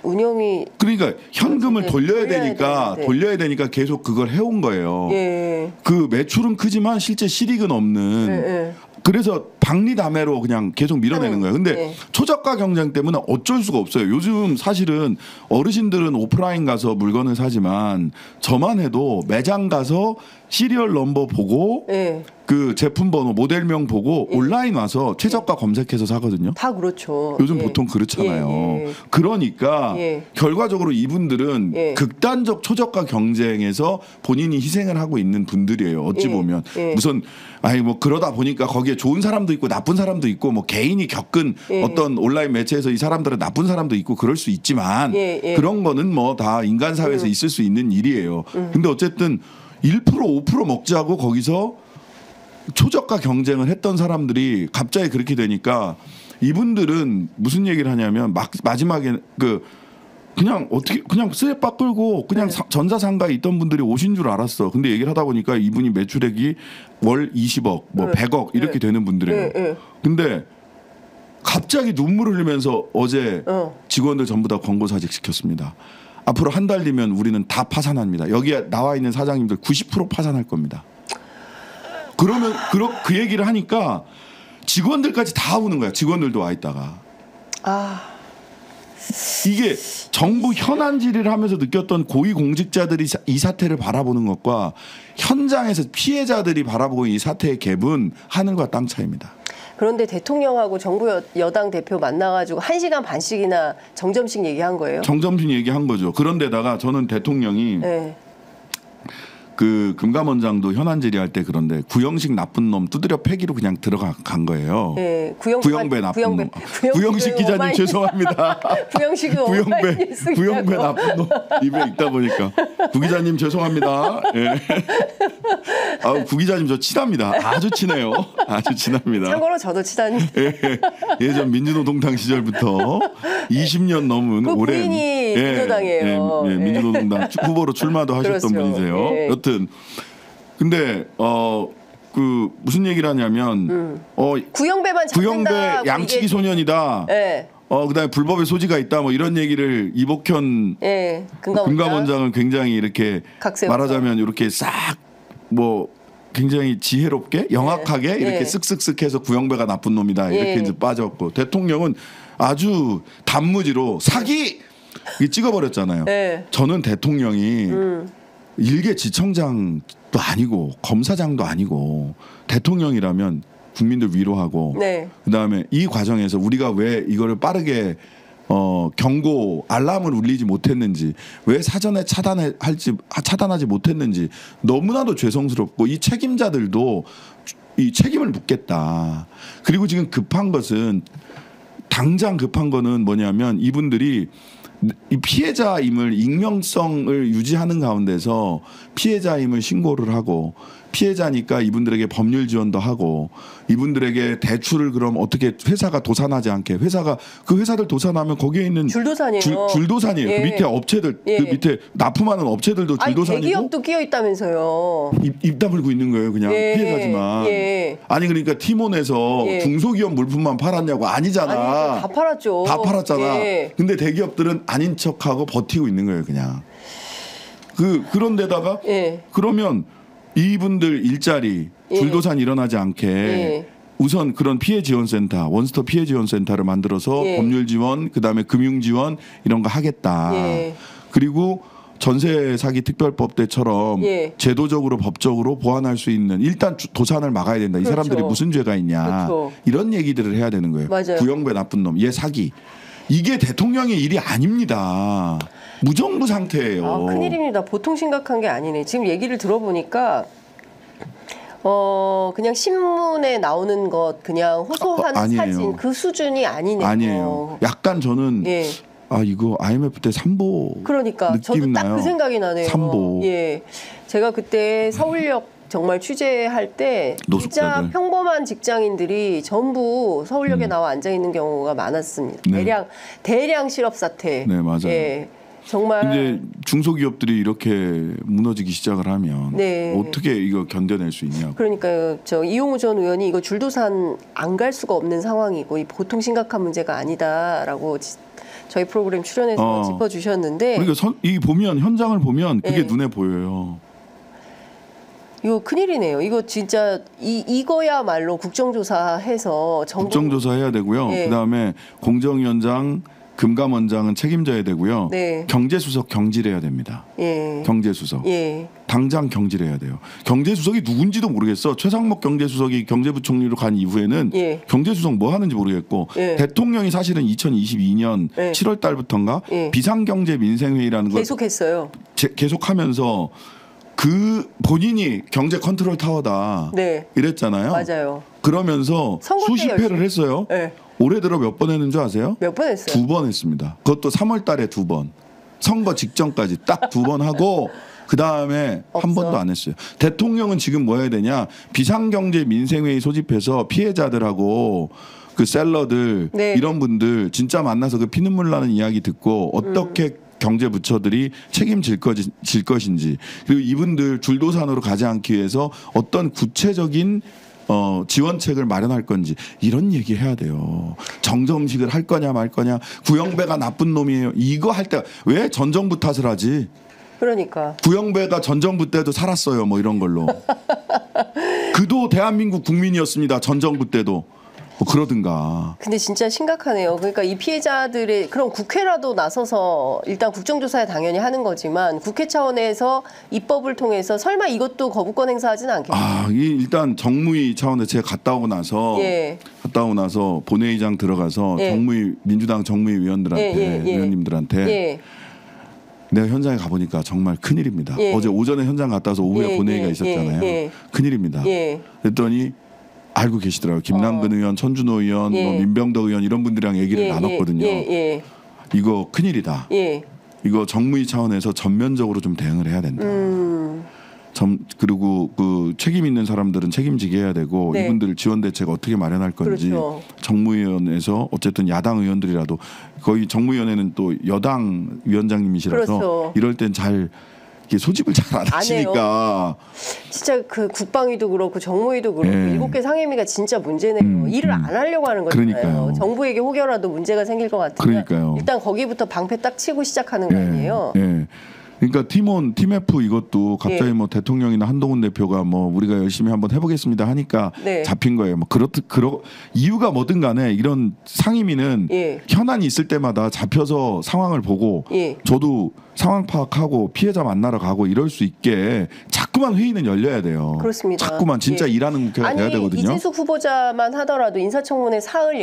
운영이 그러니까 현금을 네, 돌려야 되니까 계속 그걸 해온 거예요. 예. 그 매출은 크지만 실제 실익은 없는. 예. 그래서 박리담회로 그냥 계속 밀어내는 거예요. 근데 네. 초저가 경쟁 때문에 어쩔 수가 없어요. 요즘 사실은 어르신들은 오프라인 가서 물건을 사지만 저만 해도 매장 가서 시리얼 넘버 보고 예. 그 제품 번호 모델명 보고 예. 온라인 와서 최저가 검색해서 사거든요. 다 그렇죠. 요즘 예. 보통 그렇잖아요. 예. 그러니까 예. 결과적으로 이분들은 예. 극단적 초저가 경쟁에서 본인이 희생을 하고 있는 분들이에요. 어찌 예. 보면 예. 무슨 아니 뭐 그러다 보니까 거기에 좋은 사람도 있고 나쁜 사람도 있고 뭐 개인이 겪은 예. 어떤 온라인 매체에서 이 사람들은 나쁜 사람도 있고 그럴 수 있지만 예. 그런 거는 뭐 다 인간 사회에서 있을 수 있는 일이에요. 근데 어쨌든 1% 5% 먹자고 거기서 초저가 경쟁을 했던 사람들이 갑자기 그렇게 되니까 이분들은 무슨 얘기를 하냐면 마지막에 그냥 어떻게 그냥 스랩바 끌고 그냥 전자상가에 있던 분들이 오신 줄 알았어. 근데 얘기를 하다 보니까 이분이 매출액이 월 20억, 뭐 100억 이렇게 되는 분들이에요. 근데 갑자기 눈물 흘리면서 어제 직원들 전부 다 권고사직 시켰습니다. 앞으로 한 달 뒤면 우리는 다 파산합니다. 여기에 나와 있는 사장님들 90% 파산할 겁니다. 그러면 그 얘기를 하니까 직원들까지 다 우는 거야. 직원들도 와 있다가. 이게 정부 현안 질의를 하면서 느꼈던 고위공직자들이 이 사태를 바라보는 것과 현장에서 피해자들이 바라보고 이 사태의 갭은 하늘과 땅 차이입니다. 그런데 대통령하고 정부 여당 대표 만나가지고 1시간 반씩이나 정점식 얘기한 거예요? 정점식 얘기한 거죠. 그런데다가 저는 대통령이 네. 그 금감원장도 현안 질의할 때 그런데 구형식 나쁜 놈 두드려 패기로 그냥 들어간 거예요. 네, 구형배 나쁜 놈. 구형식 기자님 죄송합니다. 구형배 나쁜 놈 입에 있다 보니까 구 기자님 죄송합니다. 예. 구 기자님 저 친합니다. 아주 친해요. 아주 친합니다. 참고로 저도 친한데. 예전 민주노동당 시절부터 20년 넘은 그 오랜 부인이 민주당이에요. 민주노동당 후보로 출마도 하셨던 그렇죠. 분이세요. 예. 여튼 근데 그 무슨 얘기를 하냐면 구형배만 구형배 잡는다고 양치기 이게... 소년이다. 네. 그다음에 불법의 소지가 있다. 뭐 이런 얘기를 이복현 금감원장은 굉장히 이렇게 각세우서. 말하자면 이렇게 싹 뭐 굉장히 지혜롭게 영악하게 이렇게 쓱쓱쓱 해서 구형배가 나쁜 놈이다. 이렇게 이제 빠졌고 대통령은 아주 단무지로 사기 찍어버렸잖아요. 저는 대통령이 일개지청장도 아니고 검사장도 아니고 대통령이라면 국민들 위로하고 그다음에 이 과정에서 우리가 왜 이거를 빠르게 경고 알람을 울리지 못했는지 왜 사전에 차단하지 못했는지 너무나도 죄송스럽고 이 책임자들도 이 책임을 묻겠다. 그리고 지금 당장 급한 거는 뭐냐면 이분들이 이 피해자임을 익명성을 유지하는 가운데서 피해자임을 신고를 하고 피해자니까 이분들에게 법률 지원도 하고 이분들에게 대출을 그럼 어떻게 회사가 도산하지 않게 회사가 그 회사들 도산하면 거기에 있는 줄도산이에요. 줄도산이에요. 예. 그 밑에 업체들 예. 그 밑에 납품하는 업체들도 아니 줄도산이고 대기업도 끼어 있다면서요. 입 다물고 있는 거예요. 그냥 예. 피해자지만. 예. 아니 그러니까 티몬에서 예. 중소기업 물품만 팔았냐고 아니잖아. 아니 다 팔았죠. 다 팔았잖아. 예. 근데 대기업들은 아닌 척하고 버티고 있는 거예요. 그냥. 그런데다가 예. 그러면 이분들 일자리 예. 줄도산 일어나지 않게 예. 우선 그런 피해 지원센터 원스톱 피해 지원센터를 만들어서 예. 법률 지원 그다음에 금융 지원 이런 거 하겠다. 예. 그리고 전세 사기 특별법 때처럼 예. 제도적으로 법적으로 보완할 수 있는 일단 도산을 막아야 된다. 이 그렇죠. 사람들이 무슨 죄가 있냐. 그렇죠. 이런 얘기들을 해야 되는 거예요. 맞아요. 구형배 나쁜 놈, 얘 사기. 이게 대통령의 일이 아닙니다. 무정부 상태예요. 아, 큰일입니다. 보통 심각한 게 아니네. 지금 얘기를 들어보니까 그냥 신문에 나오는 것 그냥 호소하는 아니에요. 사진 그 수준이 아니네요. 아니에요. 약간 저는 예. 이거 IMF 때 삼보 그러니까 느낌 저도 딱 나요. 그 생각이 나네요. 삼보. 예. 제가 그때 서울역 정말 취재할 때 진짜 노숙자들. 평범한 직장인들이 전부 서울역에 나와 앉아 있는 경우가 많았습니다. 네. 대량 실업 사태. 네, 맞아요. 예. 정말 이제 중소기업들이 이렇게 무너지기 시작을 하면 네. 어떻게 이거 견뎌낼 수 있냐고. 그러니까요. 저 이용우 전 의원이 이거 줄도산 안 갈 수가 없는 상황이고 이 보통 심각한 문제가 아니다라고 저희 프로그램 출연해서 짚어주셨는데 그러니까 이 보면 현장을 보면 그게 예. 눈에 보여요. 이거 큰일이네요. 이거 진짜 이거야말로 국정조사해서 국정조사 해야 되고요. 예. 그다음에 공정위원장, 금감원장은 책임져야 되고요. 네. 경제수석 경질해야 됩니다. 예. 경제수석. 예. 당장 경질해야 돼요. 경제수석이 누군지도 모르겠어. 최상목 경제수석이 경제부총리로 간 이후에는 예. 경제수석 뭐 하는지 모르겠고 예. 대통령이 사실은 2022년 예. 7월 달부터인가 예. 비상경제민생회의라는 걸 계속했어요. 계속하면서 그 본인이 경제 컨트롤 타워다 네. 이랬잖아요. 맞아요. 그러면서 선거 때 수십 회를 했어요. 예. 올해 들어 몇 번 했는 줄 아세요? 몇 번 했어요? 2번 했습니다. 그것도 3월 달에 2번. 선거 직전까지 딱 2번 하고 그다음에 한 없어. 번도 안 했어요. 대통령은 지금 뭐 해야 되냐? 비상경제 민생회의 소집해서 피해자들하고 그 셀러들 네. 이런 분들 진짜 만나서 그 피눈물 나는 이야기 듣고 어떻게 경제부처들이 책임질 것인지 그리고 이분들 줄도산으로 가지 않기 위해서 어떤 구체적인 지원책을 마련할 건지 이런 얘기 해야 돼요. 정점식을 할 거냐 말 거냐. 구형배가 나쁜 놈이에요. 이거 할 때 왜 전 정부 탓을 하지? 그러니까. 구형배가 전 정부 때도 살았어요. 뭐 이런 걸로. 그도 대한민국 국민이었습니다. 전 정부 때도. 뭐 그러든가. 근데 진짜 심각하네요. 그러니까 이 피해자들의 그럼 국회라도 나서서 일단 국정조사에 당연히 하는 거지만 국회 차원에서 입법을 통해서 설마 이것도 거부권 행사하지는 않겠죠? 일단 정무위 차원에서 제가 갔다 오고 나서 예. 본회의장 들어가서 예. 민주당 정무위 위원들한테 위원님들한테 예. 내가 현장에 가보니까 정말 큰일입니다. 예. 어제 오전에 현장 갔다 와서 오후에 예, 본회의가 예, 있었잖아요. 예. 큰일입니다. 예. 그랬더니 알고 계시더라고요. 김남근 의원, 천준호 의원, 예. 뭐 민병덕 의원 이런 분들이랑 얘기를 예, 나눴거든요. 예. 이거 큰일이다. 예. 이거 정무위 차원에서 전면적으로 좀 대응을 해야 된다. 그리고 그 책임 있는 사람들은 책임지게 해야 되고 네. 이분들 지원 대책 어떻게 마련할 건지 그렇죠. 정무위원회에서 어쨌든 야당 의원들이라도 거의 정무위원회는 또 여당 위원장님이시라서 그렇죠. 이럴 땐 잘 이게 소집을 잘 안 안 하시니까 진짜 그 국방위도 그렇고 정무위도 그렇고 예. 7개 상임위가 진짜 문제네요. 일을 안 하려고 하는 거잖아요. 그러니까요. 정부에게 혹여라도 문제가 생길 것 같으면 그러니까요. 일단 거기부터 방패 딱 치고 시작하는 거 아니에요? 예. 그러니까 팀 F 이것도 갑자기 예. 뭐 대통령이나 한동훈 대표가 뭐 우리가 열심히 한번 해보겠습니다 하니까 네. 잡힌 거예요. 뭐 이유가 뭐든 간에 이런 상임위는 예. 현안이 있을 때마다 잡혀서 상황을 보고 예. 저도 상황 파악하고 피해자 만나러 가고 이럴 수 있게 자꾸만 회의는 열려야 돼요. 그렇습니다. 자꾸만 진짜 예. 일하는 국회가 돼야 되거든요. 이진숙 후보자만 하더라도 인사청문회 사흘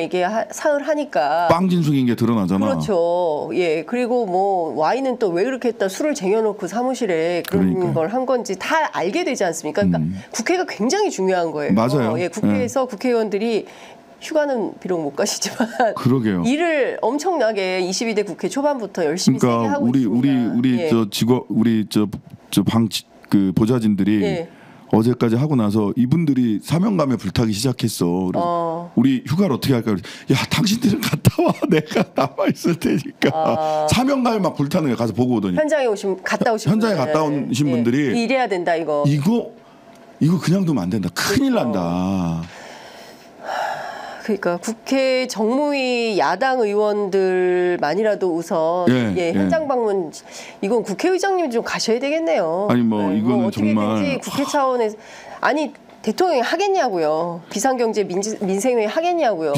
하니까 빵진숙인 게 드러나잖아. 그렇죠. 예. 그리고 뭐 와인은 또 왜 그렇게 했다 술을 쟁여놓고 사무실에 그런 그러니까요. 걸 한 건지 다 알게 되지 않습니까? 그러니까 국회가 굉장히 중요한 거예요. 맞아요. 예, 국회에서 국회의원들이 휴가는 비록 못 가시지만 그러게요. 일을 엄청나게 22대 국회 초반부터 열심히 세게 하고 우리 있습니다. 예. 그 보좌진들이 예. 어제까지 하고 나서 이분들이 사명감에 불타기 시작했어. 그래서 우리 휴가를 어떻게 할까? 야, 당신들은 갔다 와. 내가 남아 있을 테니까. 사명감에 막 불타는 거야. 가서 보고 오더니. 현장에 갔다 오신 현장에 분들. 갔다 오신 분들이 이래야 된다 이거. 이거 그냥 두면 안 된다. 큰일 난다. 그러니까 국회 정무위 야당 의원들만이라도 우선 현장 방문 이건 국회의장님이 좀 가셔야 되겠네요. 아니 뭐 이거는 어떻게든지 정말 국회 차원에서 아니 대통령이 하겠냐고요. 비상경제 민생회의 하겠냐고요.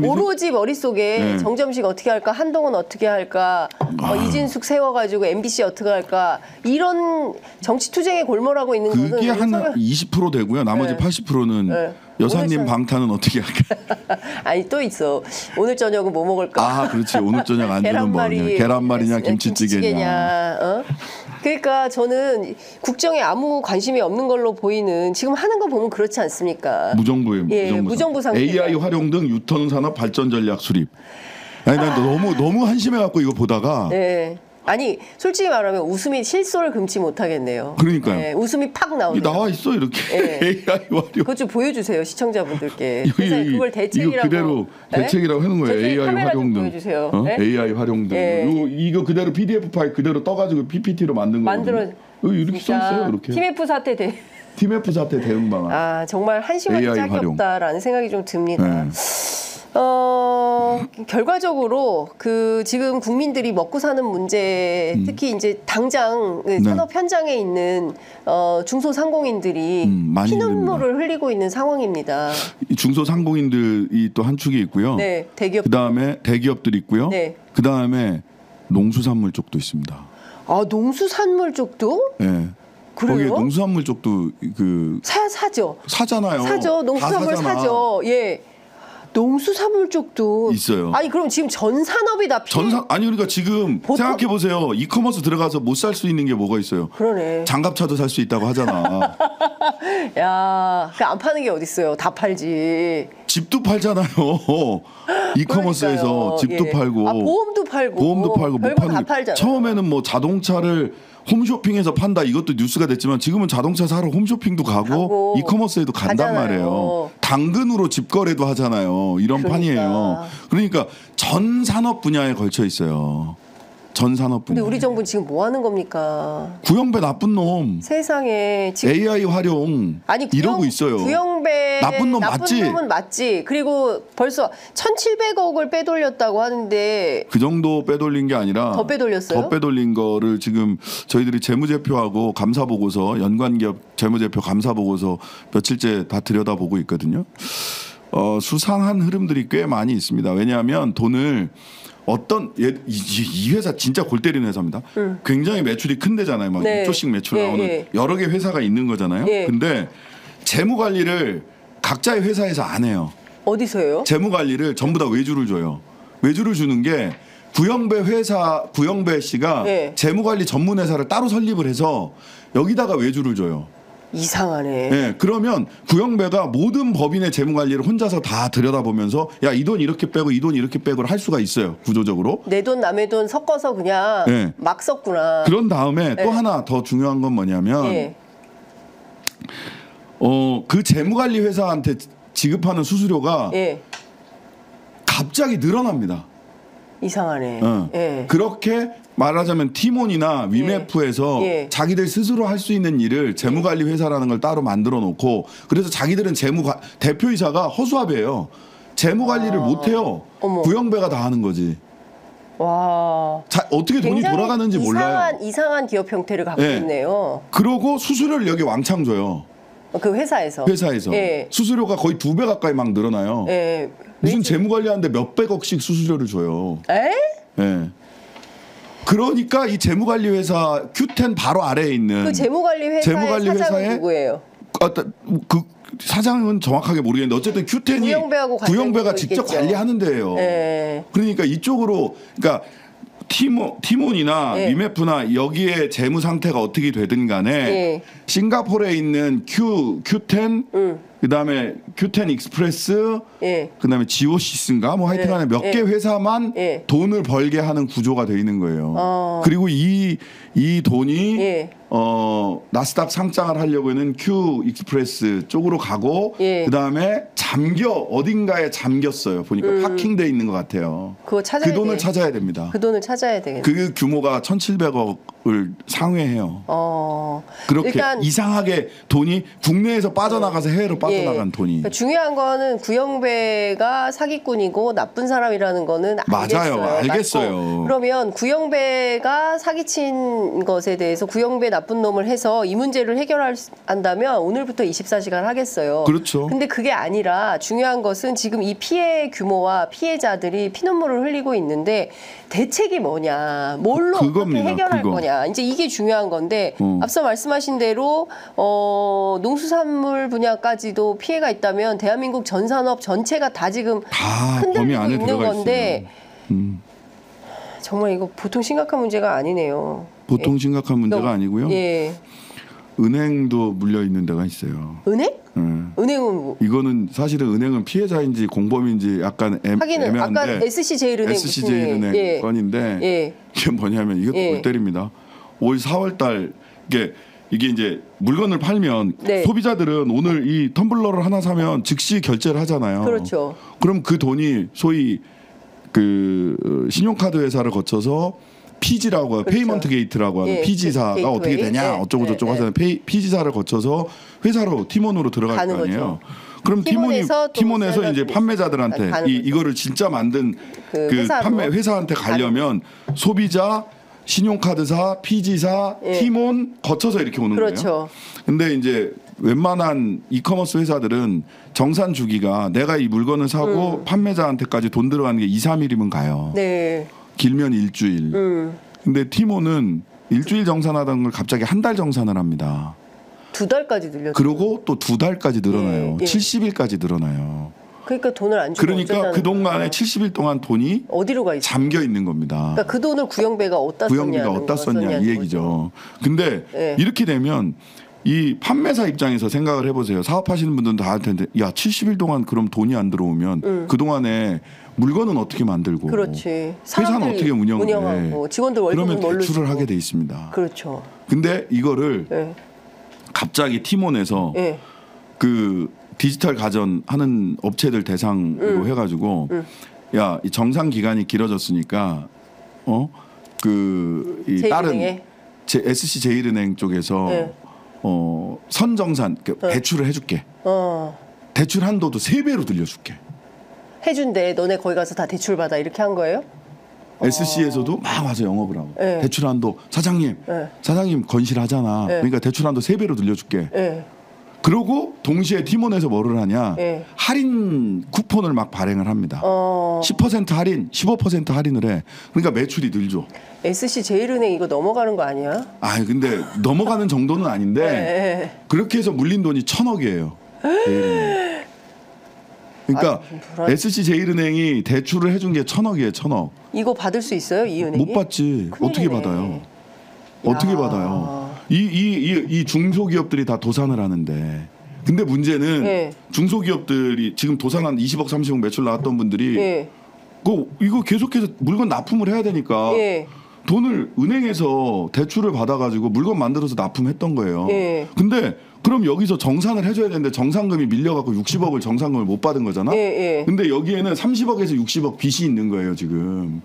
오로지 머릿속에 정점식 어떻게 할까, 한동훈 어떻게 할까, 이진숙 세워가지고 MBC 어떻게 할까 이런 정치 투쟁에 골몰하고 있는 거는 그게 한 20% 되고요. 나머지 80%는 여사님 방탄은 어떻게 할까? 아니 또 있어. 오늘 저녁은 뭐 먹을까? 아 그렇지. 오늘 저녁 안주는 뭐냐? 계란말이냐 김치찌개냐. 그러니까 저는 국정에 아무 관심이 없는 걸로 보이는 지금 하는 거 보면 그렇지 않습니까? 무정부예요. 무정부 상태. AI 활용 등 유턴 산업 발전 전략 수립. 아니 난 너무 한심해 갖고 이거 보다가. 네. 아니 솔직히 말하면 웃음이 실소를 금치 못하겠네요. 그러니까요. 네, 웃음이 팍 나오네요. 나와 있어 이렇게. AI 활용. 그것 좀 보여주세요 시청자분들께. 이거 그걸 대책이라고. 그대로 대책이라고 하는 거예요. AI 활용 등. 보여주세요. AI 활용 등. 이거 그대로 PDF 파일 그대로 떠가지고 PPT로 만든 거거든요. 이렇게 써 있어요. 이렇게. TMF 사태 TMF 사태 대응 방안. 아 정말 한심한 짝이 없다라는 생각이 좀 듭니다. 결과적으로 그 지금 국민들이 먹고 사는 문제, 특히 이제 당장 산업 현장에 있는 중소상공인들이 피눈물을 흘리고 있는 상황입니다. 중소상공인들이 또 한 축이 있고요. 네, 대기업. 그다음에 대기업들이 있고요. 네. 그다음에 농수산물 쪽도 있습니다. 아, 농수산물 쪽도? 네. 그래요? 거기에 농수산물 쪽도 사죠. 사잖아요. 사죠. 농수산물 사죠. 예. 농수산물 쪽도 있어요. 아니 그럼 지금 전 산업이 다 아니 그러니까 지금 생각해 보세요. 이커머스 들어가서 못 살 수 있는 게 뭐가 있어요? 그러네. 장갑차도 살 수 있다고 하잖아. 야, 안 파는 게 어디 있어요? 다 팔지. 집도 팔잖아요. 이커머스에서 집도 팔고, 보험도 팔고, 못 파는 게. 처음에는 뭐 자동차를 홈쇼핑에서 판다 이것도 뉴스가 됐지만 지금은 자동차 사러 홈쇼핑도 가고 이커머스에도 간단 말이에요. 당근으로 집거래도 하잖아요. 이런 판이에요. 그러니까 전 산업 분야에 걸쳐 있어요. 전 산업 분야. 근데 우리 정부는 지금 뭐 하는 겁니까? 구형배 나쁜 놈. 세상에 지금 AI 활용 이러고 있어요. 구형배 나쁜 놈 맞지? 놈은 맞지. 그리고 벌써 1,700억을 빼돌렸다고 하는데 그 정도 빼돌린 게 아니라 더 빼돌렸어요? 더 빼돌린 거를 지금 저희들이 재무제표하고 감사보고서 연관기업 재무제표 감사보고서 며칠째 다 들여다보고 있거든요. 수상한 흐름들이 꽤 많이 있습니다. 왜냐하면 돈을 이 회사 진짜 골 때리는 회사입니다. 굉장히 매출이 큰 데잖아요. 막 6조씩 매출 나오는 여러 개 회사가 있는 거잖아요. 근데 재무 관리를 각자의 회사에서 안 해요. 어디서 해요? 재무 관리를 전부 다 외주를 줘요. 외주를 주는 게 구형배 씨가 재무 관리 전문 회사를 따로 설립을 해서 여기다가 외주를 줘요. 이상하네. 네, 그러면 구형배가 모든 법인의 재무 관리를 혼자서 다 들여다보면서 야, 이 돈 이렇게 빼고 이 돈 이렇게 빼고를 할 수가 있어요. 구조적으로. 내 돈 남의 돈 섞어서 그냥 막 썼구나. 그런 다음에 또 하나 더 중요한 건 뭐냐면 그 재무 관리 회사한테 지급하는 수수료가 갑자기 늘어납니다. 이상하네. 그렇게 말하자면 티몬이나 위메프에서 자기들 스스로 할 수 있는 일을 재무관리 회사라는 걸 따로 만들어 놓고 그래서 자기들은 대표이사가 허수아비예요. 재무관리를 못해요. 구형배가 다 하는 거지. 와. 어떻게 돈이 돌아가는지 몰라요. 이상한 기업 형태를 갖고 있네요. 그러고 수수료를 여기 왕창 줘요. 그 회사에서. 수수료가 거의 2배 가까이 막 늘어나요. 무슨 재무관리하는데 몇백억씩 수수료를 줘요. 예. 그러니까 이 재무관리 회사 Q10 바로 아래에 있는 그 재무관리 회사의 사장은 누구예요? 그 사장은 정확하게 모르겠는데 어쨌든 Q10이 구형배가 직접 관리하는 데예요. 그러니까 이쪽으로 그러니까 티몬이나 위메프나 여기에 재무 상태가 어떻게 되든 간에 싱가포르에 있는 Q10 그다음에 큐텐 익스프레스, 예. 그다음에 지오시스인가 뭐 하여튼간에 몇 개 회사만 예. 돈을 벌게 하는 구조가 돼 있는 거예요. 그리고 이 돈이 예. 나스닥 상장을 하려고 하는 큐 익스프레스 쪽으로 가고 예. 그다음에 어딘가에 잠겼어요. 보니까 파킹돼 있는 것 같아요. 그거 찾아야 그 돈을 돼. 찾아야 됩니다. 그 돈을 찾아야 되겠네. 그 규모가 1,700억을 상회해요. 그렇게 일단 이상하게 돈이 국내에서 빠져나가서 해외로 빠져나간 예. 돈이. 그러니까 중요한 거는 구영배가 사기꾼이고 나쁜 사람이라는 거는 알겠어요. 맞아요. 알겠어요. 맞고. 그러면 구영배가 사기친 것에 대해서 구영배 나쁜 놈을 해서 이 문제를 해결한다면 오늘부터 24시간 하겠어요. 그렇죠. 근데 그게 아니라 중요한 것은 지금 이 피해 규모와 피해자들이 피눈물을 흘리고 있는데 대책이 뭐냐, 뭘로 어떻게 그겁니다. 해결할 그거. 거냐, 이제 이게 중요한 건데 앞서 말씀하신 대로 농수산물 분야까지도 피해가 있다면 대한민국 전 산업 전체가 다 지금 다 범위 흔들리고 안에 있는 들어가 건데 있어요. 정말 이거 보통 심각한 문제가 아니네요. 보통 심각한 문제가 너무- 아니고요. 예. 은행도 물려 있는 데가 있어요. 은행? 예. 은행은 뭐? 이거는 사실은 은행은 피해자인지 공범인지 약간 하기는 애매한데 아까 SC제일은행 SC제일은행 예. 건인데 예. 이게 뭐냐면 이것도 예. 골 때립니다. 올 4월달 이게 이제 물건을 팔면 네. 소비자들은 오늘 이 텀블러를 하나 사면 즉시 결제를 하잖아요. 그렇죠. 그럼 그 돈이 소위 그 신용카드 회사를 거쳐서 피지라고 그렇죠. 페이먼트 게이트라고 하는 예, 피지사가 게이트웨이. 어떻게 되냐 예, 어쩌고 저쩌고 예, 하잖아요. 피지사를 거쳐서 회사로 팀원으로 들어갈 가는 거 아니에요. 거죠. 그럼 팀원에서 또 팀원에서 이제 셀러들이 판매자들한테 가는 거죠. 이거를 진짜 만든 그 그 회사로 판매 회사한테 가려면 소비자, 신용카드사, 피지사, 예. 팀원 거쳐서 이렇게 오는 거예요. 그렇죠. 근데 이제 웬만한 이커머스 회사들은 정산 주기가 내가 이 물건을 사고 판매자한테까지 돈 들어가는 게 2, 3일이면 가요. 네. 길면 일주일. 근데 티모는 일주일 정산하던 걸 갑자기 한 달 정산을 합니다. 2달까지 늘렸죠. 그리고 또 2달까지 늘어나요. 예. 70일까지 늘어나요. 그러니까 돈을 안 주고 그러니까 어쩌자는 그 동안에 거야. 70일 동안 돈이 어디로 가 있어? 잠겨 있는 겁니다. 그러니까 그 돈을 구영배가 어디다 구형비가 썼냐는 어디다 썼냐 썼냐는 이 얘기죠. 근데 예. 이렇게 되면 이 판매사 입장에서 생각을 해보세요. 사업하시는 분들은 다 할 텐데 야 70일 동안 그럼 돈이 안 들어오면 그 동안에 물건은 어떻게 만들고 그렇지. 회사는 사람들이 어떻게 운영을 운영하고 해. 직원들 월급은 그러면 뭘로 대출을 주고. 하게 돼 있습니다. 그렇죠. 근데 이거를 예. 갑자기 팀원에서 예. 그 디지털 가전 하는 업체들 대상으로 해가지고 야, 이 정상 기간이 길어졌으니까 이 다른 제일은행에? SC 제일은행 쪽에서 네. 선정산 대출을 해줄게. 대출 한도도 3배로 늘려줄게. 해준대. 너네 거기 가서 다 대출 받아 이렇게 한 거예요? SC에서도 막 와서 영업을 하고 네. 대출 한도 사장님 건실하잖아. 네. 그러니까 대출 한도 3배로 늘려줄게. 예. 그러고 동시에 팀원에서 뭐를 하냐 네. 할인 쿠폰을 막 발행을 합니다. 10% 할인, 15% 할인을 해. 그러니까 매출이 늘죠. SC 제일은행 이거 넘어가는 거 아니야? 아 근데 넘어가는 정도는 아닌데 예. 그렇게 해서 물린 돈이 1,000억이에요. 제일은행. 그러니까 불안- SC 제일은행이 대출을 해준 게 1,000억이에요. 1,000억. 이거 받을 수 있어요? 이 은행이? 못 받지. 어떻게 큰일이네. 받아요? 어떻게 받아요? 이 중소기업들이 다 도산을 하는데. 근데 문제는 예. 중소기업들이 지금 도산한 20억, 30억 매출 나왔던 분들이 예. 이거 계속해서 물건 납품을 해야 되니까 예. 돈을 은행에서 대출을 받아가지고 물건 만들어서 납품했던 거예요. 예. 근데 그럼 여기서 정산을 해줘야 되는데 정산금이 밀려갖고 60억을 정산금을 못 받은 거잖아. 예. 근데 여기에는 30억에서 60억 빚이 있는 거예요 지금.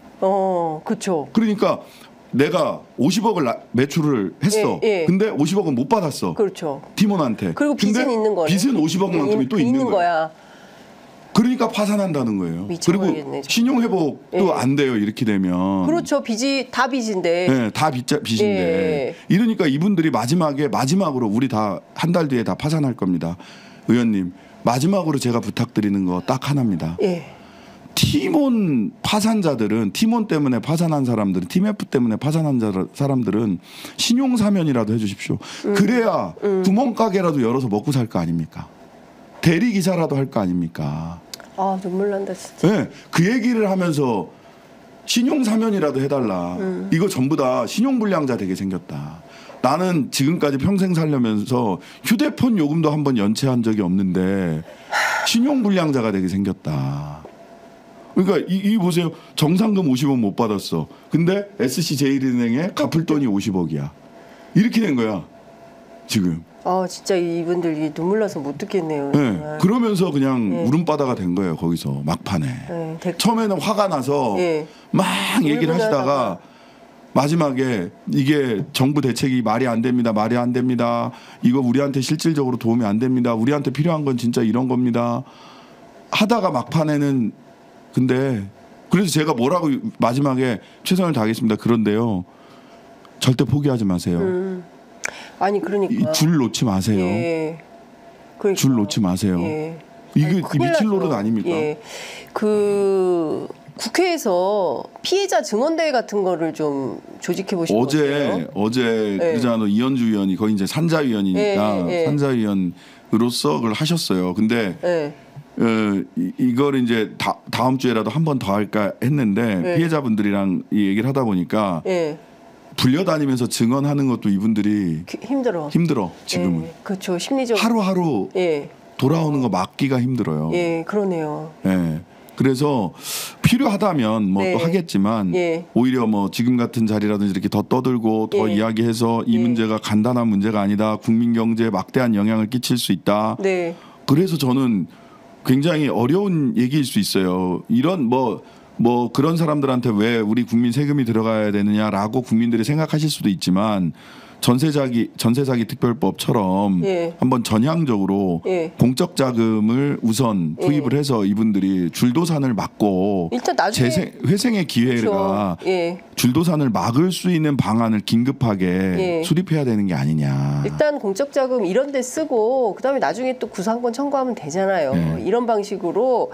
그쵸. 그러니까 내가 50억을 매출을 했어. 예. 근데 50억은 못 받았어. 그렇죠. 팀원한테. 그리고 빚은 근데 있는 거네. 빚은 50억만큼이 또 있는 거야. 거야. 그리고 파산한다는 거예요. 그리고 미쳐버리겠네, 정말. 신용 회복도 예. 안 돼요. 이렇게 되면. 그렇죠. 빚이 다 빚인데. 네, 다 빚인데 예. 이러니까 이분들이 마지막으로 우리 다 한 달 뒤에 다 파산할 겁니다. 의원님 마지막으로 제가 부탁드리는 거 딱 하나입니다. 예. 팀원 파산자들은 팀원 때문에 파산한 사람들은 팀F 때문에 파산한 사람들은 신용 사면이라도 해주십시오. 그래야 구멍가게라도 열어서 먹고 살 거 아닙니까? 대리 기사라도 할 거 아닙니까? 아 눈물 난다 진짜. 네, 그 얘기를 하면서 신용 사면이라도 해달라. 이거 전부 다 신용 불량자 되게 생겼다. 나는 지금까지 평생 살려면서 휴대폰 요금도 한번 연체한 적이 없는데 신용불량자가 되게 생겼다. 그러니까 이 보세요. 정상금 50원 못 받았어. 근데 SC제일은행에 갚을 돈이 50억이야. 이렇게 된 거야. 지금. 아 진짜 이분들 눈물 나서 못 듣겠네요. 네. 정말. 그러면서 그냥 네. 울음바다가 된 거예요. 거기서 막판에. 네, 처음에는 화가 나서 네. 막 얘기를 울고 하시다가 나다가. 마지막에 이게 정부 대책이 말이 안 됩니다. 말이 안 됩니다. 이거 우리한테 실질적으로 도움이 안 됩니다. 우리한테 필요한 건 진짜 이런 겁니다. 하다가 막판에는 근데 그래서 제가 뭐라고 마지막에 최선을 다하겠습니다. 그런데요. 절대 포기하지 마세요. 아니 그러니까 이 줄 놓지 마세요. 예. 그러니까. 줄 놓지 마세요. 예. 이게 아니, 큰일 미칠 나죠. 노릇 아닙니까? 예. 그 국회에서 피해자 증언대회 같은 거를 좀 조직해 보시면 어제 네. 그잖아 이현주 의원이 거기 이제 산자위원이니까 네. 산자위원으로서 그걸 하셨어요. 근데 예. 이걸 이제 다음 주에라도 한 번 더 할까 했는데 네. 피해자분들이랑 이 얘기를 하다 보니까 예. 불려다니면서 증언하는 것도 이분들이 힘들어 지금은. 예. 그렇죠. 심리적 하루하루 예. 돌아오는 거 막기가 힘들어요. 예, 그러네요. 예. 그래서 필요하다면 뭐 또 네. 하겠지만 예. 오히려 뭐 지금 같은 자리라든지 이렇게 더 떠들고 더 예. 이야기해서 이 예. 문제가 간단한 문제가 아니다. 국민 경제에 막대한 영향을 끼칠 수 있다. 네. 그래서 저는 굉장히 어려운 얘기일 수 있어요. 이런 뭐 그런 사람들한테 왜 우리 국민 세금이 들어가야 되느냐라고 국민들이 생각하실 수도 있지만 전세 사기 특별법처럼 예. 한번 전향적으로 예. 공적 자금을 우선 예. 투입을 해서 이분들이 줄도산을 막고 일단 나중에 회생의 기회가 그렇죠. 예. 줄도산을 막을 수 있는 방안을 긴급하게 예. 수립해야 되는 게 아니냐. 일단 공적 자금 이런 데 쓰고 그다음에 나중에 또 구상권 청구하면 되잖아요. 네. 이런 방식으로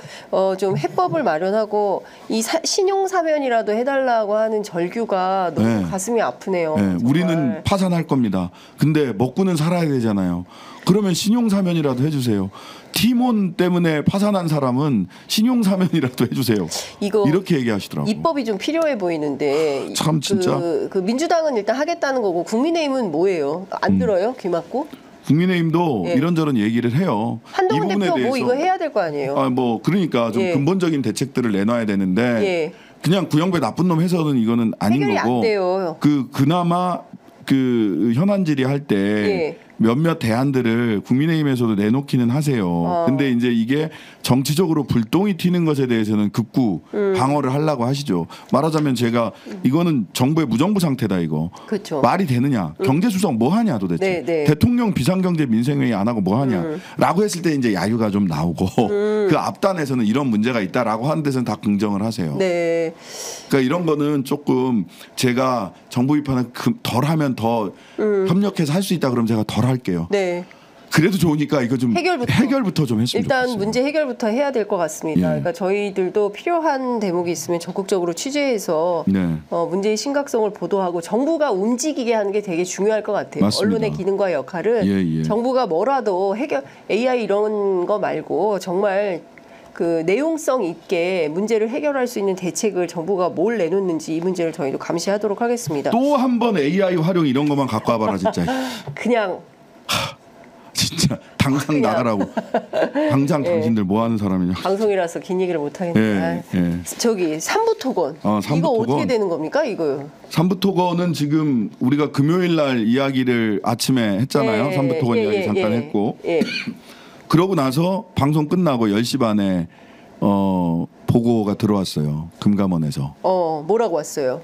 좀 해법을 마련하고 이 신용 사면이라도 해달라고 하는 절규가 너무 네. 가슴이 아프네요. 네, 정말. 우리는 파산할 겁니다. 근데 먹고는 살아야 되잖아요. 그러면 신용사면이라도 해주세요. 티몬 때문에 파산한 사람은 신용사면이라도 해주세요. 이거 이렇게 얘기하시더라고요. 입법이 좀 필요해 보이는데 참 진짜. 그 민주당은 일단 하겠다는 거고 국민의힘은 뭐예요? 안 들어요? 귀 막고? 국민의힘도 예. 이런저런 얘기를 해요. 이 한동훈 부분에 대표 뭐 대해서 이거 해야 될 거 아니에요? 그러니까 좀 예. 근본적인 대책들을 내놔야 되는데 예. 그냥 구형배 나쁜 놈 해서는 이거는 아닌 해결이 거고 안 돼요. 그나마 그 현안 질의할 때 예. 몇몇 대안들을 국민의힘에서도 내놓기는 하세요. 근데 이제 이게 정치적으로 불똥이 튀는 것에 대해서는 극구 방어를 하려고 하시죠. 말하자면 제가 이거는 정부의 무정부 상태다 이거. 그렇죠. 말이 되느냐? 경제수석 뭐 하냐 도대체? 네, 네. 대통령 비상경제 민생회의 안 하고 뭐 하냐?라고 했을 때 이제 야유가 좀 나오고 그 앞단에서는 이런 문제가 있다라고 하는 데서는 다 긍정을 하세요. 네. 그러니까 이런 거는 조금 제가 정부 비판을 덜하면 더 협력해서 할 수 있다 그러면 제가 덜 할게요. 네. 그래도 좋으니까 이거 좀 해결부터 좀 했으면 일단 좋겠어요. 문제 해결부터 해야 될 것 같습니다. 예. 그러니까 저희들도 필요한 대목이 있으면 적극적으로 취재해서 네. 문제의 심각성을 보도하고 정부가 움직이게 하는 게 되게 중요할 것 같아요. 맞습니다. 언론의 기능과 역할은 예. 정부가 뭐라도 AI 이런 거 말고 정말 그 내용성 있게 문제를 해결할 수 있는 대책을 정부가 뭘 내놓는지 이 문제를 저희도 감시하도록 하겠습니다. 또 한 번 AI 활용 이런 것만 갖고 와봐라 진짜. 그냥 진짜 당장 나가라고. 당장 당신들 뭐 하는 사람이냐. 방송이라서 긴 얘기를 못 하겠네. 예. 저기 삼부토건 삼부 이거 토건. 어떻게 되는 겁니까 이거? 삼부토건은 지금 우리가 금요일 날 이야기를 아침에 했잖아요. 삼부토건 이야기 잠깐 했고. 예. 그러고 나서 방송 끝나고 10시 반에 보고가 들어왔어요. 금감원에서. 뭐라고 왔어요?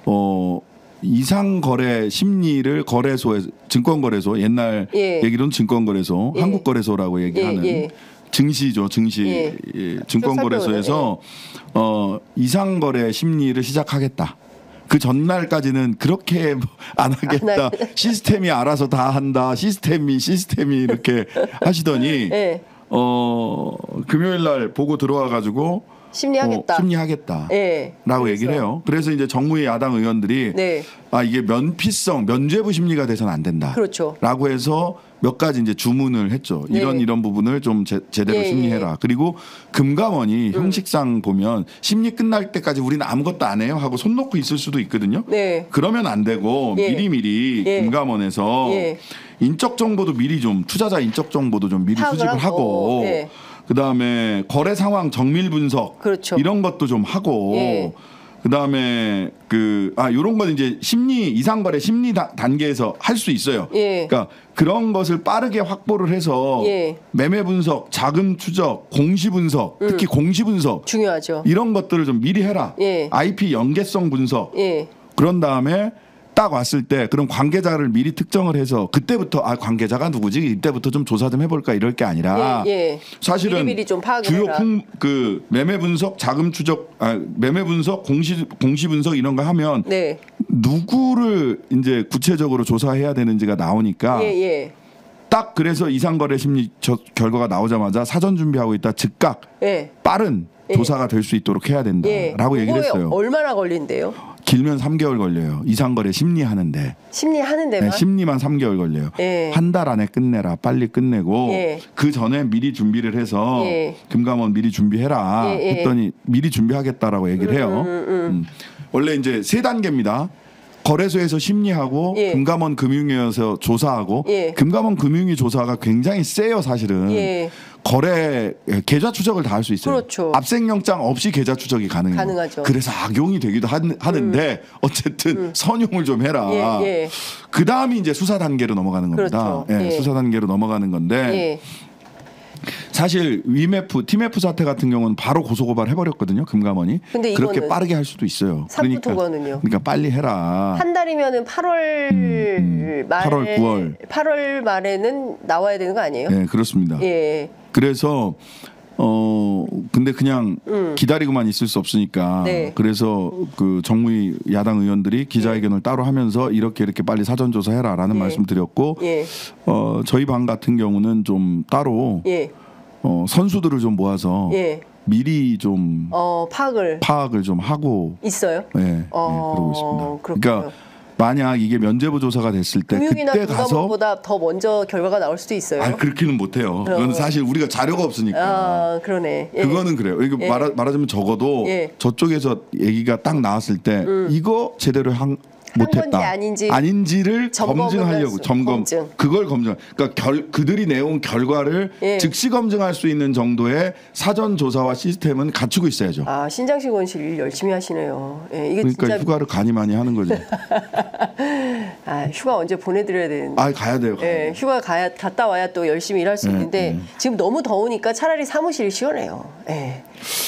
이상 거래 심리를 거래소에서 증권거래소 옛날 예. 얘기로는 증권거래소 예. 한국거래소라고 얘기하는 예. 증시죠. 증시 예. 증권거래소에서 이상 거래 심리를 시작하겠다. 그 전날까지는 그렇게 안 하겠다. 시스템이 알아서 다 한다. 시스템이 이렇게 하시더니 예. 금요일 날 보고 들어와 가지고 심리하겠다. 심리하겠다. 예. 라고 얘기를 해요. 그래서 이제 정무위 야당 의원들이 네. 이게 면죄부 심리가 돼서는 안 된다. 그렇죠. 라고 해서 몇 가지 이제 주문을 했죠. 네. 이런 부분을 좀 제대로 예, 심리해라. 그리고 금감원이 형식상 보면 심리 끝날 때까지 우리는 아무것도 안 해요 하고 손 놓고 있을 수도 있거든요. 네. 그러면 안 되고 예. 미리미리 예. 금감원에서 예. 인적 정보도 미리 좀 투자자 인적 정보도 좀 미리 파악을 수집을 하고 예. 그다음에 거래 상황 정밀 분석 그렇죠. 이런 것도 좀 하고 예. 그다음에 요런 건 이제 심리 이상거래 심리 단계에서 할 수 있어요. 예. 그러니까 그런 것을 빠르게 확보를 해서 예. 매매 분석, 자금 추적, 공시 분석, 특히 공시 분석 중요하죠. 이런 것들을 좀 미리 해라. 예. IP 연계성 분석. 예. 그런 다음에 딱 왔을 때 그런 관계자를 미리 특정을 해서 그때부터 관계자가 누구지 이때부터 좀 조사 좀 해볼까 이럴 게 아니라 예, 예. 사실은 미리 좀 파악을 주요 해라. 매매 분석 자금 추적 매매 분석 공시 분석 이런 거 하면 네. 누구를 이제 구체적으로 조사해야 되는지가 나오니까 예, 예. 딱 그래서 이상거래 심리 결과가 나오자마자 사전 준비하고 있다 즉각 예. 빠른 조사가 될 수 있도록 해야 된다라고 예. 얘기를 그거에 했어요. 얼마나 걸린대요? 길면 3개월 걸려요. 이상거래 심리하는데. 심리하는 데만? 네, 심리만 3개월 걸려요. 예. 한 달 안에 끝내라. 빨리 끝내고 예. 그 전에 미리 준비를 해서 예. 금감원 미리 준비해라. 예, 예. 했더니 미리 준비하겠다라고 얘기를 해요. 원래 이제 3단계입니다. 거래소에서 심리하고 예. 금감원 금융위에서 조사하고 예. 금감원 금융위 조사가 굉장히 세요 사실은. 예. 거래 계좌 추적을 다 할 수 있어요. 그렇죠. 압색영장 없이 계좌 추적이 가능해요. 가능하죠. 그래서 악용이 되기도 하는데 어쨌든 선용을 좀 해라. 예, 예. 그 다음이 이제 수사 단계로 넘어가는 겁니다. 그렇죠. 예, 예. 수사 단계로 넘어가는 건데 예. 사실 티메프 사태 같은 경우는 바로 고소고발 해버렸거든요. 금감원이. 근데 그렇게 이거는 빠르게 할 수도 있어요. 삼부토건은요? 그러니까 빨리 해라. 한 달이면은 8월 말 8월, 9월. 8월 말에는 나와야 되는 거 아니에요? 네, 그렇습니다. 예. 그래서 근데 그냥 기다리고만 있을 수 없으니까 네. 그래서 그 정무위 야당 의원들이 기자회견을 따로 하면서 이렇게 빨리 사전 조사해라라는 예. 말씀드렸고 예. 저희 방 같은 경우는 좀 따로 예. 선수들을 좀 모아서 예. 미리 좀 파악을 좀 하고 있어요? 그러고 있습니다. 그렇군요. 그러니까 만약 이게 면죄부 조사가 됐을 때 금융이나 그때 가서 금감원보다 더 먼저 결과가 나올 수도 있어요. 그렇게는 못해요. 그건 사실 우리가 자료가 없으니까. 그러네. 예. 그거는 그래요. 이거 예. 말하자면 적어도 예. 저쪽에서 얘기가 딱 나왔을 때 이거 제대로 못했다. 건지 아닌지를 점검을 검증하려고 검증. 그걸 검증. 그러니까 그들이 내온 결과를 예. 즉시 검증할 수 있는 정도의 사전 조사와 시스템은 갖추고 있어야죠. 신장식 원실 일 열심히 하시네요. 예, 이게 그러니까 진짜 휴가를 가니 많이 하는 거죠. 휴가 언제 보내드려야 되는데. 가야 돼요. 예, 휴가 갔다 와야 또 열심히 일할 수 있는데 지금 너무 더우니까 차라리 사무실이 시원해요. 예.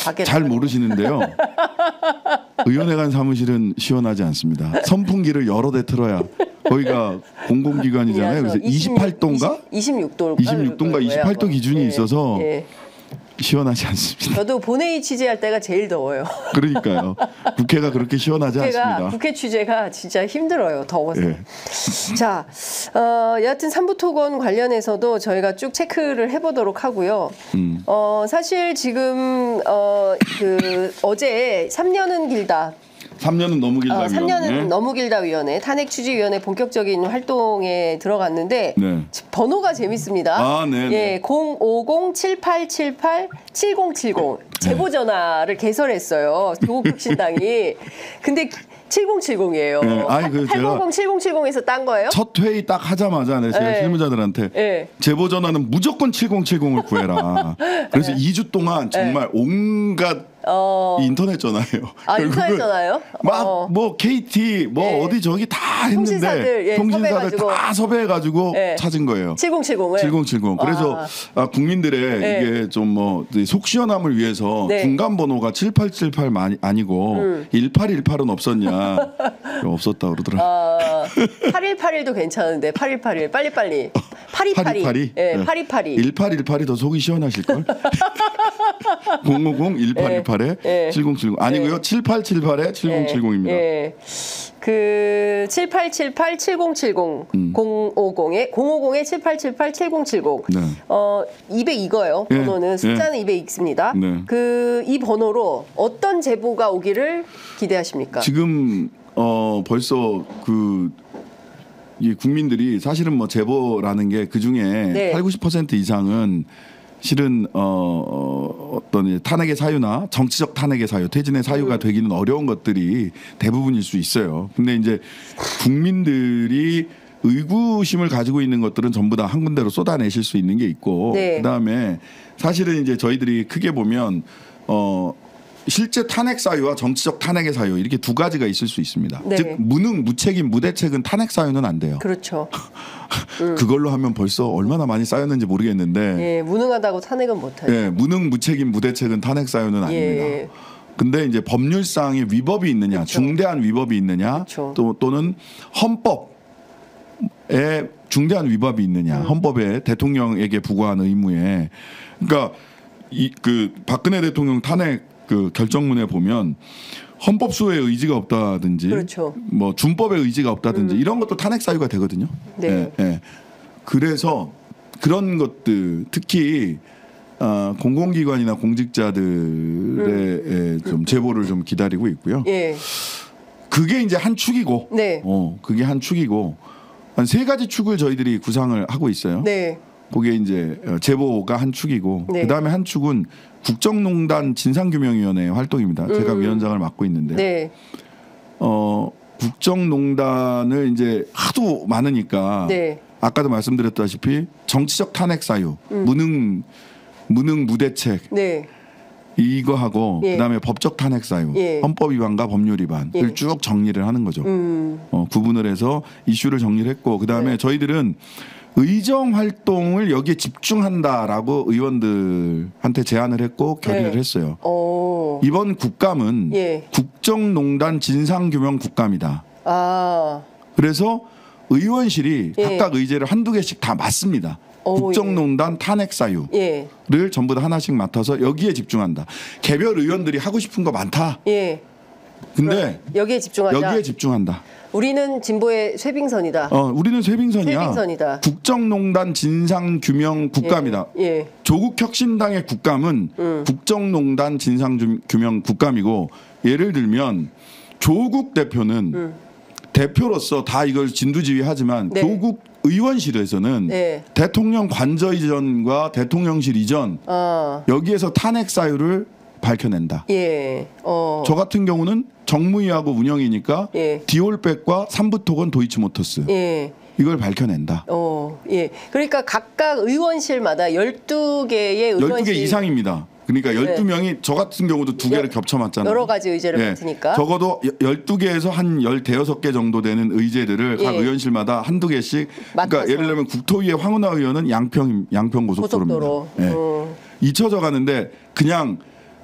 밖에 잘 모르시는데요. 의원회 간 사무실은 시원하지 않습니다. 선풍기를 여러 대 틀어야 거기가 공공기관이잖아요. 그래서 28도인가? 26도. 26도인가 28도 기준이 있어서 예. 시원하지 않습니다. 저도 본회의 취재할 때가 제일 더워요. 그러니까요. 국회가 그렇게 시원하지 않습니다. 국회 취재가 진짜 힘들어요. 더워서. 예. 자, 여하튼 삼부토건 관련해서도 저희가 쭉 체크를 해보도록 하고요. 사실 지금 어제 3년은 길다. 3년은 너무 길다. 3년은 너무 길다 위원회 탄핵취재위원회 본격적인 활동에 들어갔는데 네. 번호가 재밌습니다. 네. 예, 050-7878-7070 제보 전화를 개설했어요. 교국혁신당이. 근데 7070이에요. 네. 제가 800-7070에서 딴 거예요? 첫 회의 딱 하자마자 제가 네. 실무자들한테 네. 제보 전화는 무조건 7070을 구해라. 그래서 2주 동안 정말 온갖 인터넷 전화예요. 인터넷 전화요? 막 뭐 KT 뭐 어디 저기 다 했는데 통신사들 다 섭외해가지고 찾은 거예요. 7070을. 7070. 그래서 국민들의 이게 좀 속 시원함을 위해서 중간 번호가 7878 아니고 1818은 없었냐? 없었다 그러더라고요. 8181도 괜찮은데 8181 빨리빨리 8282 예, 8282 1818이 더 속이 시원하실 걸. 050-1818에 7070 아니고요. 7878에 7070입니다. 예. 그 7878-7070 050에 7878-7070 네. 200 이거예요. 번호는 숫자는 200 있습니다. 네. 이 번호로 어떤 제보가 오기를 기대하십니까? 지금 벌써 이 국민들이 사실은 뭐 제보라는 게 그 중에 네. 80~90% 이상은 실은 어떤 탄핵의 사유나 정치적 탄핵의 사유, 퇴진의 사유가 되기는 어려운 것들이 대부분일 수 있어요. 근데 이제 국민들이 의구심을 가지고 있는 것들은 전부 다 한 군데로 쏟아내실 수 있는 게 있고, 네. 그다음에 사실은 이제 저희들이 크게 보면 실제 탄핵 사유와 정치적 탄핵의 사유 이렇게 두 가지가 있을 수 있습니다. 네. 즉 무능, 무책임, 무대책은 탄핵 사유는 안 돼요. 그렇죠. 그걸로 하면 벌써 얼마나 많이 쌓였는지 모르겠는데, 예, 무능하다고 탄핵은 못하죠. 예, 무능, 무책임, 무대책은 탄핵 사유는 아닙니다. 예. 근데 이제 법률상의 위법이 있느냐, 그쵸. 중대한 위법이 있느냐, 그쵸. 또는 헌법에 중대한 위법이 있느냐, 헌법에 대통령에게 부과한 의무에, 그러니까 그 박근혜 대통령 탄핵 그 결정문에 보면 헌법 수호의 의지가 없다든지, 그렇죠. 뭐 준법의 의지가 없다든지 이런 것도 탄핵 사유가 되거든요. 네. 예, 예. 그래서 그런 것들 특히 공공기관이나 공직자들의 좀 제보를 좀 기다리고 있고요. 예. 그게 이제 한 축이고, 네. 그게 한 축이고 한 세 가지 축을 저희들이 구상을 하고 있어요. 네. 그게 이제 제보가 한 축이고, 네. 그 다음에 한 축은 국정농단 진상규명위원회 활동입니다. 제가 위원장을 맡고 있는데, 네. 국정농단을 이제 하도 많으니까 네. 아까도 말씀드렸다시피 정치적 탄핵 사유, 무능, 무대책 네. 이거 하고 예. 그다음에 법적 탄핵 사유, 예. 헌법 위반과 법률 위반을 예. 쭉 정리를 하는 거죠. 구분을 해서 이슈를 정리를 했고, 그다음에 네. 저희들은 의정 활동을 여기에 집중한다라고 의원들한테 제안을 했고 결의를 네. 했어요. 오. 이번 국감은 예. 국정농단 진상규명 국감이다. 아. 그래서 의원실이 예. 각각 의제를 한두 개씩 다 맡습니다. 오, 국정농단 탄핵 사유를 예. 전부 다 하나씩 맡아서 여기에 집중한다. 개별 의원들이 하고 싶은 거 많다. 예. 근데 여기에 집중하자. 여기에 집중한다. 우리는 진보의 쇠빙선이다. 우리는 쇠빙선이야. 쇠빙선이다. 국정농단 진상규명 국감이다. 예. 조국혁신당의 국감은 국정농단 진상규명 국감이고, 예를 들면 조국 대표는 대표로서 다 이걸 진두지휘하지만 네. 조국 의원실에서는 네. 대통령 관저 이전과 대통령실 이전 아. 여기에서 탄핵 사유를 밝혀낸다. 예. 저 같은 경우는 정무위하고 운영이니까 예. 디올백과 삼부토건 도이치모터스 예. 이걸 밝혀낸다. 예. 그러니까 각각 의원실마다 12개의 12개 이상입니다. 그러니까 12명이 저 같은 경우도 두 개를 겹쳐 맞잖아요. 여러 가지 의제를 예. 맡으니까. 적어도 12개에서 한 15개 정도 되는 의제들을 각 예. 의원실마다 한두 개씩, 맡아서. 그러니까 예를 들면 국토위의 황운하 의원은 양평 고속도로입니다. 고속도로. 예. 잊혀져 가는데 그냥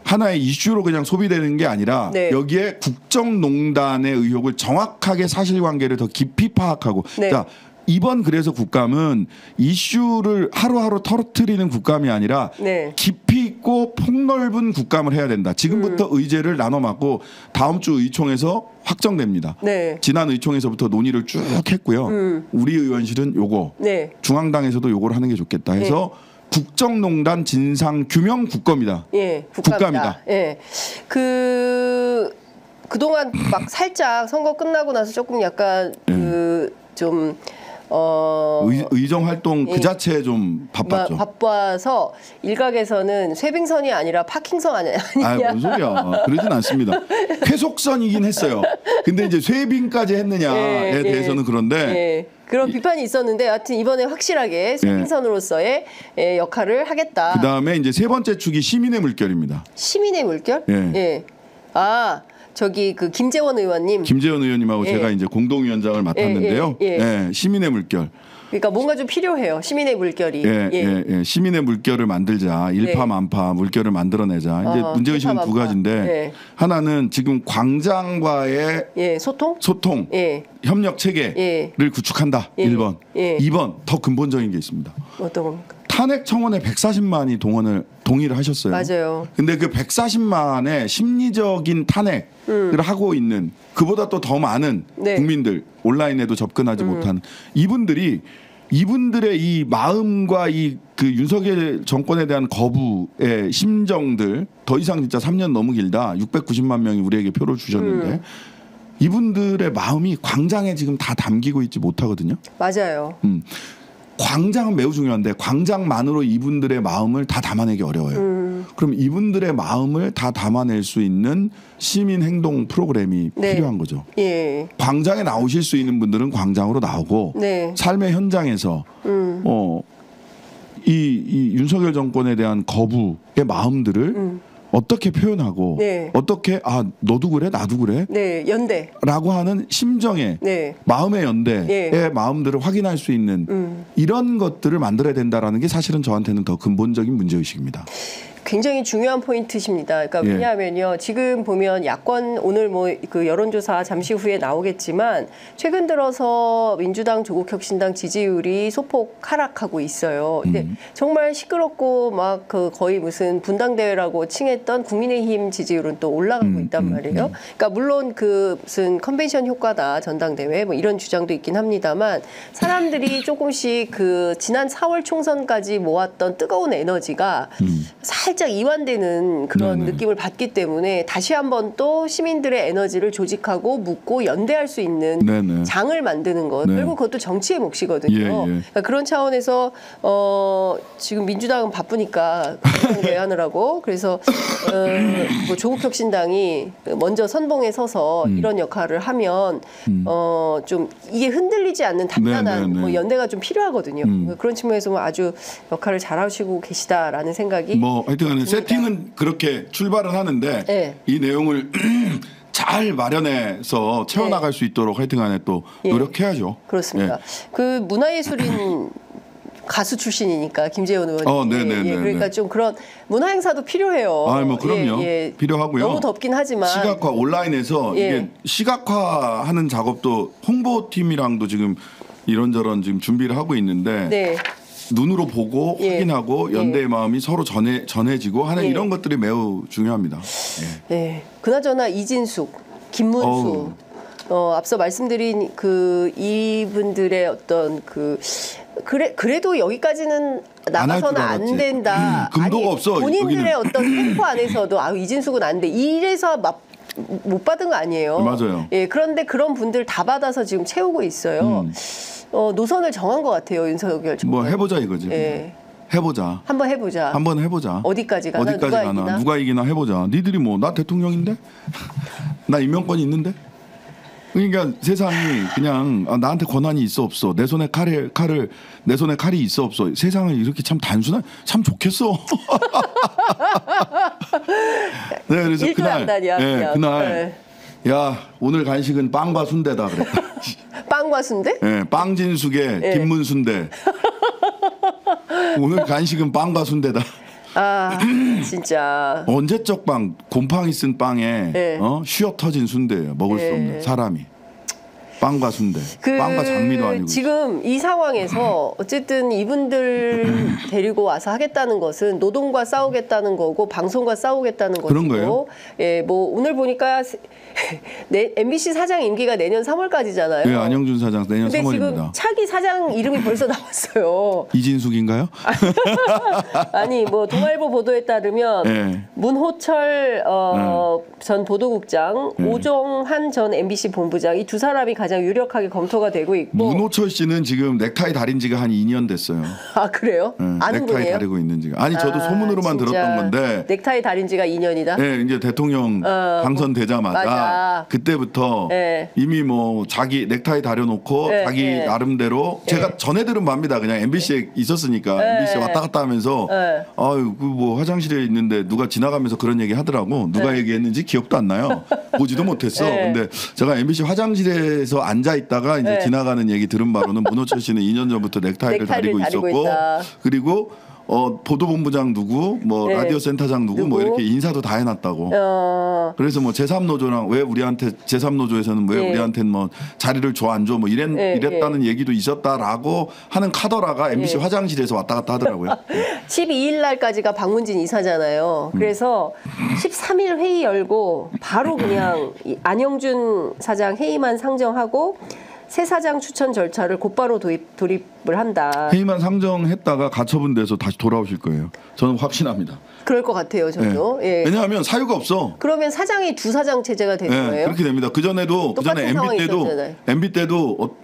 하나의 이슈로 그냥 소비되는 게 아니라 네. 여기에 국정농단의 의혹을 정확하게 사실관계를 더 깊이 파악하고, 네. 자, 이번 그래서 국감은 이슈를 하루하루 터뜨리는 국감이 아니라 네. 깊이 있고 폭넓은 국감을 해야 된다. 지금부터 의제를 나눠 맡고 다음 주 의총에서 확정됩니다. 네. 지난 의총에서부터 논의를 쭉 했고요. 우리 의원실은 요거, 네. 중앙당에서도 요거를 하는 게 좋겠다 해서 국정농단 진상규명 국감이다. 예. 국감이다. 예. 그동안 막 살짝 선거 끝나고 나서 조금 약간 좀 의정 활동 예. 그 자체에 좀 바빴죠. 바빠서 일각에서는 쇠빙선이 아니라 파킹선 아니냐. 뭔 소리야. 그러진 않습니다. 쾌속선이긴 했어요. 근데 이제 쇠빙까지 했느냐에 예, 예. 대해서는 그런데 예. 그런 비판이 있었는데 하여튼 이번에 확실하게 쇠빙선으로서의 역할을 하겠다. 그다음에 이제 세 번째 축이 시민의 물결입니다. 시민의 물결? 예. 아, 저기 그 김재원 의원님. 김재원 의원님하고 예. 제가 이제 공동위원장을 맡았는데요. 예. 시민의 물결. 그러니까 뭔가 좀 필요해요. 시민의 물결이. 시민의 물결을 만들자. 일파만파 물결을 만들어내자. 이제 문제의식은 두 일파만파. 가지인데 하나는 지금 광장과의 소통, 협력 체계를 구축한다. 1번. 2번 더 근본적인 게 있습니다. 어떤 겁니까? 탄핵 청원에 140만이 동의를 하셨어요. 맞아요. 근데 그 140만의 심리적인 탄핵을 하고 있는, 그보다 또 더 많은 국민들, 온라인에도 접근하지 못한 이분들의 이 마음과 그 윤석열 정권에 대한 거부의 심정들, 더 이상 진짜 3년 너무 길다. 690만 명이 우리에게 표를 주셨는데 이분들의 마음이 광장에 지금 다 담기고 있지 못하거든요. 맞아요. 광장은 매우 중요한데 광장만으로 이분들의 마음을 다 담아내기 어려워요. 그럼 이분들의 마음을 다 담아낼 수 있는 시민 행동 프로그램이 네. 필요한 거죠. 예. 광장에 나오실 수 있는 분들은 광장으로 나오고 네. 삶의 현장에서 이 윤석열 정권에 대한 거부의 마음들을 어떻게 표현하고 네. 어떻게 너도 그래 나도 그래 네. 연대. 라고 하는 심정의 네. 마음의 연대의 예. 마음들을 확인할 수 있는 이런 것들을 만들어야 된다라는 게 사실은 저한테는 더 근본적인 문제의식입니다. 굉장히 중요한 포인트십니다. 그러니까 예. 왜냐하면요, 지금 보면 야권 오늘 뭐 그 여론조사 잠시 후에 나오겠지만 최근 들어서 민주당, 조국혁신당 지지율이 소폭 하락하고 있어요. 근데 정말 시끄럽고 막 그 거의 무슨 분당대회라고 칭했던 국민의힘 지지율은 또 올라가고 있단 말이에요. 그러니까 물론 그 무슨 컨벤션 효과다 전당대회 뭐 이런 주장도 있긴 합니다만 사람들이 조금씩 그 지난 4월 총선까지 모았던 뜨거운 에너지가 살짝 이완되는 그런 네네. 느낌을 받기 때문에 다시 한번 또 시민들의 에너지를 조직하고 묶고 연대할 수 있는 네네. 장을 만드는 것. 네. 결국 그것도 정치의 몫이거든요. 예, 예. 그러니까 그런 차원에서 지금 민주당은 바쁘니까 대하느라고 그래서 뭐 조국혁신당이 먼저 선봉에 서서 이런 역할을 하면 좀 이게 흔들리지 않는 단단한 네네네. 뭐 연대가 좀 필요하거든요. 그런 측면에서 뭐 아주 역할을 잘하시고 계시다라는 생각이 뭐 하여튼간에 세팅은 그렇게 출발을 하는데 네. 이 내용을 잘 마련해서 채워나갈 수 있도록 하여튼간에 또 예. 노력해야죠. 그렇습니다. 그 문화예술인 가수 출신이니까 김재원 의원이 네네네. 그러니까 좀 그런 문화 행사도 필요해요. 뭐 그럼요. 필요하고요. 너무 덥긴 하지만 시각화 온라인에서 예. 이게 시각화하는 작업도 홍보팀이랑도 지금 이런저런 지금 준비를 하고 있는데 네. 눈으로 보고 예. 확인하고 연대의 마음이 서로 전해지고 하는 예. 이런 것들이 매우 중요합니다. 예. 네. 그나저나 이진숙, 김문수 앞서 말씀드린 그 이분들의 어떤 그래도 여기까지는 나가서는 안 된다. 금도가 없어. 본인들의 여기는. 어떤 캠프 안에서도 이진숙은 안 돼. 이래서 못 받은 거 아니에요. 맞아요. 예, 그런데 그런 분들 다 받아서 지금 채우고 있어요. 노선을 정한 것 같아요, 윤석열 정권. 뭐 해보자 이거지. 예. 해보자. 한번 해보자. 한번 해보자. 어디까지 가나? 어디까지 누가 가나? 이기나? 누가 이기나 해보자. 니들이 뭐 나 대통령인데? 나 임명권이 있는데? 그러니까 세상이 그냥 나한테 권한이 있어 없어. 내 손에 내 손에 칼이 있어 없어. 세상은 이렇게 참 단순한 참 좋겠어. 네, 그래서 일주일안다니야, 그날 야 오늘 간식은 빵과 순대다 그랬다. 빵과 순대? 네, 빵진숙의 예. 김문순대. 오늘 간식은 빵과 순대다. 진짜. 언제적 빵 곰팡이 쓴 빵에 예. 쉬어 터진 순대예요. 먹을 수 없는 사람이. 빵과 순대. 빵과 장미도 아니고. 지금 이 상황에서 어쨌든 이분들 데리고 와서 하겠다는 것은 노동과 싸우겠다는 거고 방송과 싸우겠다는 것이고. 그런 거예요? 예, 뭐 오늘 보니까 MBC 사장 임기가 내년 3월까지잖아요. 네, 안영준 사장 내년 근데 3월입니다. 지금 차기 사장 이름이 벌써 나왔어요. 이진숙인가요? 아니 뭐 동아일보 보도에 따르면 네. 문호철 전 보도국장, 오종한 전 MBC 본부장 이 두 사람이 가장 유력하게 검토가 되고 있고. 문호철 씨는 지금 넥타이 다린 지가 한 2년 됐어요. 아 그래요? 네, 아는 넥타이 분이에요? 다리고 있는 지가. 아니 저도 소문으로만 진짜 들었던 건데. 넥타이 다린 지가 2년이다? 네, 이제 대통령 당선되자마자 맞아. 그때부터 네. 이미 뭐 자기 넥타이 다려놓고 네, 자기 네. 나름대로 제가 전해 들은 바입니다. 그냥 MBC에 있었으니까 MBC 왔다 갔다 하면서 네. 아유 그 뭐 화장실에 있는데 누가 지나가면서 그런 얘기 하더라고. 누가 얘기했는지 기억도 안 나요. 보지도 못했어. 네. 근데 제가 MBC 화장실에서 앉아 있다가 이제 지나가는 얘기 들은 바로는 문호철 씨는 2년 전부터 넥타이를 다리고 있었고 있다. 그리고 보도본부장 누구, 뭐 네. 라디오 센터장 누구, 뭐 이렇게 인사도 다 해놨다고. 그래서 뭐 제3노조랑 왜 우리한테 제3노조에서는 왜 예. 우리한테는 뭐 자리를 줘 안 줘 뭐 이랬다는 얘기도 있었다라고 하는 카더라가 MBC 화장실에서 왔다 갔다 하더라고요. 12일 날까지가 박문진 이사잖아요. 그래서 13일 회의 열고 바로 그냥 이 안영준 사장 회의만 상정하고 새 사장 추천 절차를 곧바로 돌입을 한다. 해임안 상정했다가 가처분돼서 다시 돌아오실 거예요. 저는 확신합니다. 그럴 것 같아요, 저도. 네. 예. 왜냐하면 사유가 없어. 그러면 사장이 두 사장 체제가 되는 네, 거예요? 그렇게 됩니다. 그전에 똑같은 상황이 있었잖아요. MB 때도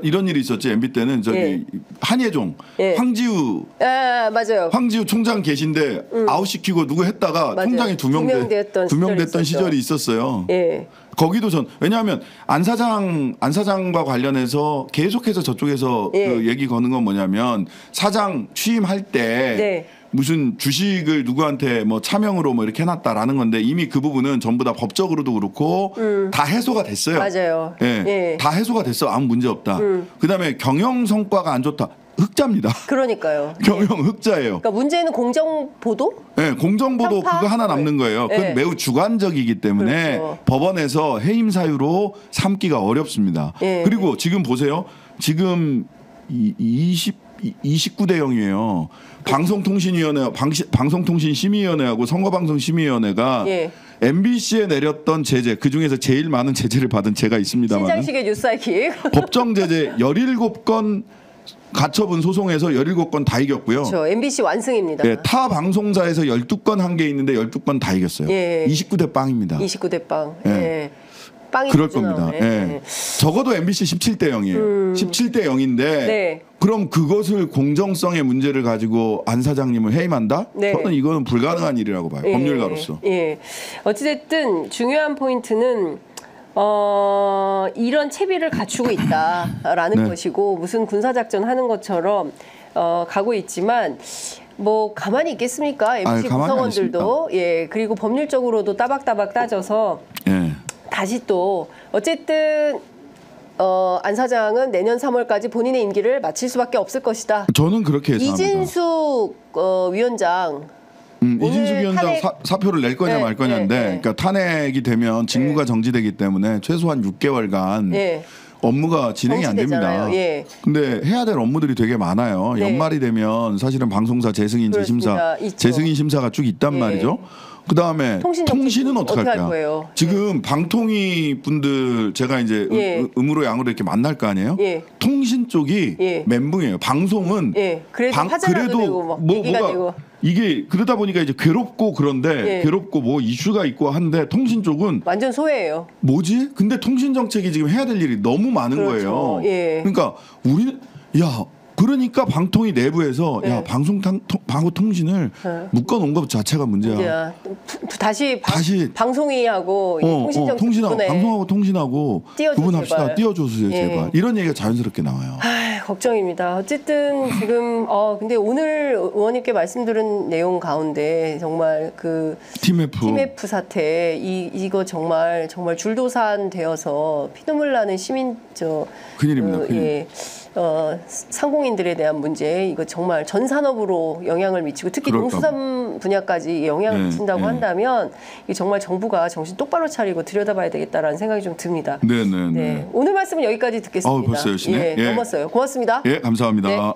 이런 일이 있었지. MB 때는 저기 예. 한예종, 예. 황지우 맞아요. 총장 계신데 아웃시키고 누구 했다가 맞아요. 총장이 두 명 됐던 됐던 시절이 시절이 있었어요. 예. 거기도 왜냐하면 안 사장과 관련해서 계속해서 저쪽에서 예. 그 얘기 거는 건 뭐냐면 사장 취임할 때 네. 무슨 주식을 누구한테 뭐 차명으로 뭐 이렇게 해놨다라는 건데 이미 그 부분은 전부 다 법적으로도 그렇고 다 해소가 됐어요. 맞아요. 예, 예. 다 해소가 됐어. 아무 문제 없다. 그다음에 경영 성과가 안 좋다. 흑자입니다. 그러니까요. 경영 흑자예요. 그러니까 문제는 공정 보도? 네, 공정보도 편파? 그거 하나 남는 거예요. 그건 네. 매우 주관적이기 때문에 그렇죠. 법원에서 해임 사유로 삼기가 어렵습니다. 예. 그리고 지금 보세요. 지금 29대 0이에요. 방송통신심의위원회하고 선거방송심의위원회가 예. MBC에 내렸던 제재 그 중에서 제일 많은 제재를 받은 제가 있습니다만 신장식의 뉴스사이킥. 법정 제재 17건 가처분 소송에서 17건 다 이겼고요. 그렇죠. MBC 완승입니다. 네, 타 방송사에서 12건 한 게 있는데 12건 다 이겼어요. 예. 29대 빵입니다. 29대 빵. 예. 예. 빵이 그럴 자주 겁니다. 나오네. 예. 적어도 MBC 17대 0이에요. 17대 0인데 네. 그럼 그것을 공정성의 문제를 가지고 안 사장님을 해임한다? 네. 저는 이거는 불가능한 일이라고 봐요. 법률가로서. 예. 어찌됐든 중요한 포인트는 이런 채비를 갖추고 있다라는 네. 것이고 무슨 군사작전 하는 것처럼 가고 있지만 뭐 가만히 있겠습니까? MBC 가만히 안 구성원들도 예 그리고 법률적으로도 따박따박 따져서 예. 다시 또 어쨌든 안 사장은 내년 3월까지 본인의 임기를 마칠 수밖에 없을 것이다. 저는 그렇게 예상합니다. 이진숙 위원장 이진숙 위원장 탄핵- 사표를 낼 거냐 네, 말 거냐인데 네, 네. 그러니까 탄핵이 되면 직무가 정지되기 때문에 최소한 6개월간 예. 업무가 진행이 안 됩니다. 정지되잖아요. 예. 근데 해야 될 업무들이 되게 많아요. 네. 연말이 되면 사실은 방송사 재승인 재심사, 그렇습니다. 있죠. 재승인 심사가 쭉 있단 예. 말이죠. 그다음에 통신은 어떻게 어떻게 할 할까요? 거예요? 지금 방통위 분들 제가 이제 예. 음으로 양으로 이렇게 만날 거 아니에요? 예. 통신 쪽이 예. 멘붕이에요. 방송은 예. 그래도 화제라도 되고 막 얘기가 되고. 이게 그러다 보니까 이제 괴롭고 그런데 예. 괴롭고 뭐 이슈가 있고 한데 통신 쪽은 완전 소외예요. 뭐지? 근데 통신 정책이 지금 해야 될 일이 너무 많은 그렇죠. 거예요. 예. 그러니까 우리는 그러니까 방통위 내부에서 네. 방통신을 묶어놓은 것 자체가 문제야. 이제 다시 다시 방송위하고 통신 정책 통신하고 부분에 방송하고 통신하고 띄워줘, 구분합시다. 제발. 띄워주세요, 예. 제발. 이런 얘기가 자연스럽게 나와요. 걱정입니다. 어쨌든 지금 근데 오늘 의원님께 말씀드린 내용 가운데 정말 그 TMF 사태 이거 정말 줄도산 되어서 피눈물 나는 시민 큰일입니다. 큰일. 예. 상공인들에 대한 문제 이거 정말 전 산업으로 영향을 미치고 특히 그럴까 농수산 분야까지 영향을 네, 미친다고 네. 한다면 이 정말 정부가 정신 똑바로 차리고 들여다봐야 되겠다라는 생각이 좀 듭니다. 네네네. 네. 오늘 말씀은 여기까지 듣겠습니다. 벌써 열심히? 예, 예. 넘었어요. 고맙습니다. 예, 감사합니다. 네.